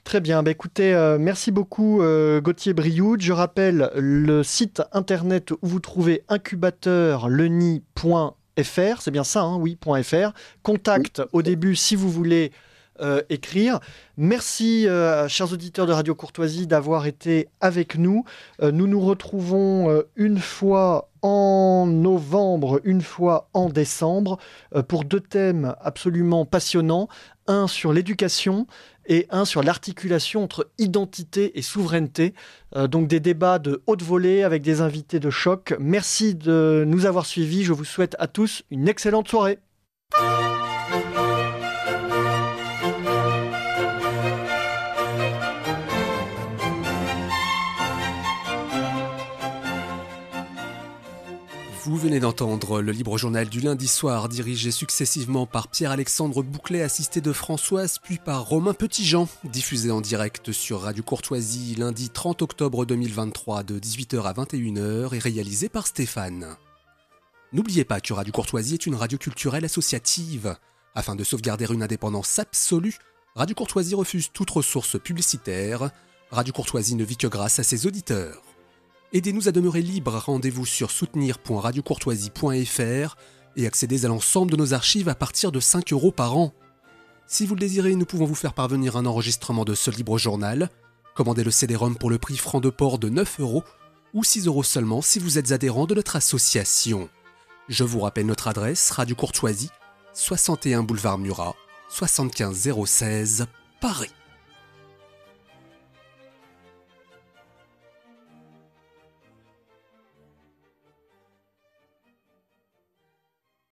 Très bien, écoutez, merci beaucoup Gauthier Brioude. Je rappelle le site internet où vous trouvez incubateurleni.fr, c'est bien ça, hein, oui, .fr. Contact au début si vous voulez écrire. Merci, chers auditeurs de Radio Courtoisie, d'avoir été avec nous. Nous nous retrouvons une fois en novembre, une fois en décembre, pour 2 thèmes absolument passionnants. Un sur l'éducation et un sur l'articulation entre identité et souveraineté. Donc des débats de haute volée avec des invités de choc. Merci de nous avoir suivis. Je vous souhaite à tous une excellente soirée. Vous venez d'entendre le libre journal du lundi soir, dirigé successivement par Pierre-Alexandre Bouclet, assisté de Françoise, puis par Romain Petitjean, diffusé en direct sur Radio Courtoisie lundi 30 octobre 2023 de 18h à 21h et réalisé par Stéphane. N'oubliez pas que Radio Courtoisie est une radio culturelle associative. Afin de sauvegarder une indépendance absolue, Radio Courtoisie refuse toute ressource publicitaire. Radio Courtoisie ne vit que grâce à ses auditeurs. Aidez-nous à demeurer libres, rendez-vous sur soutenir.radiocourtoisie.fr et accédez à l'ensemble de nos archives à partir de 5 € par an. Si vous le désirez, nous pouvons vous faire parvenir un enregistrement de ce libre journal. Commandez le CD-ROM pour le prix franc de port de 9 € ou 6 € seulement si vous êtes adhérent de notre association. Je vous rappelle notre adresse, Radio Courtoisie, 61 boulevard Murat, 75 016, Paris.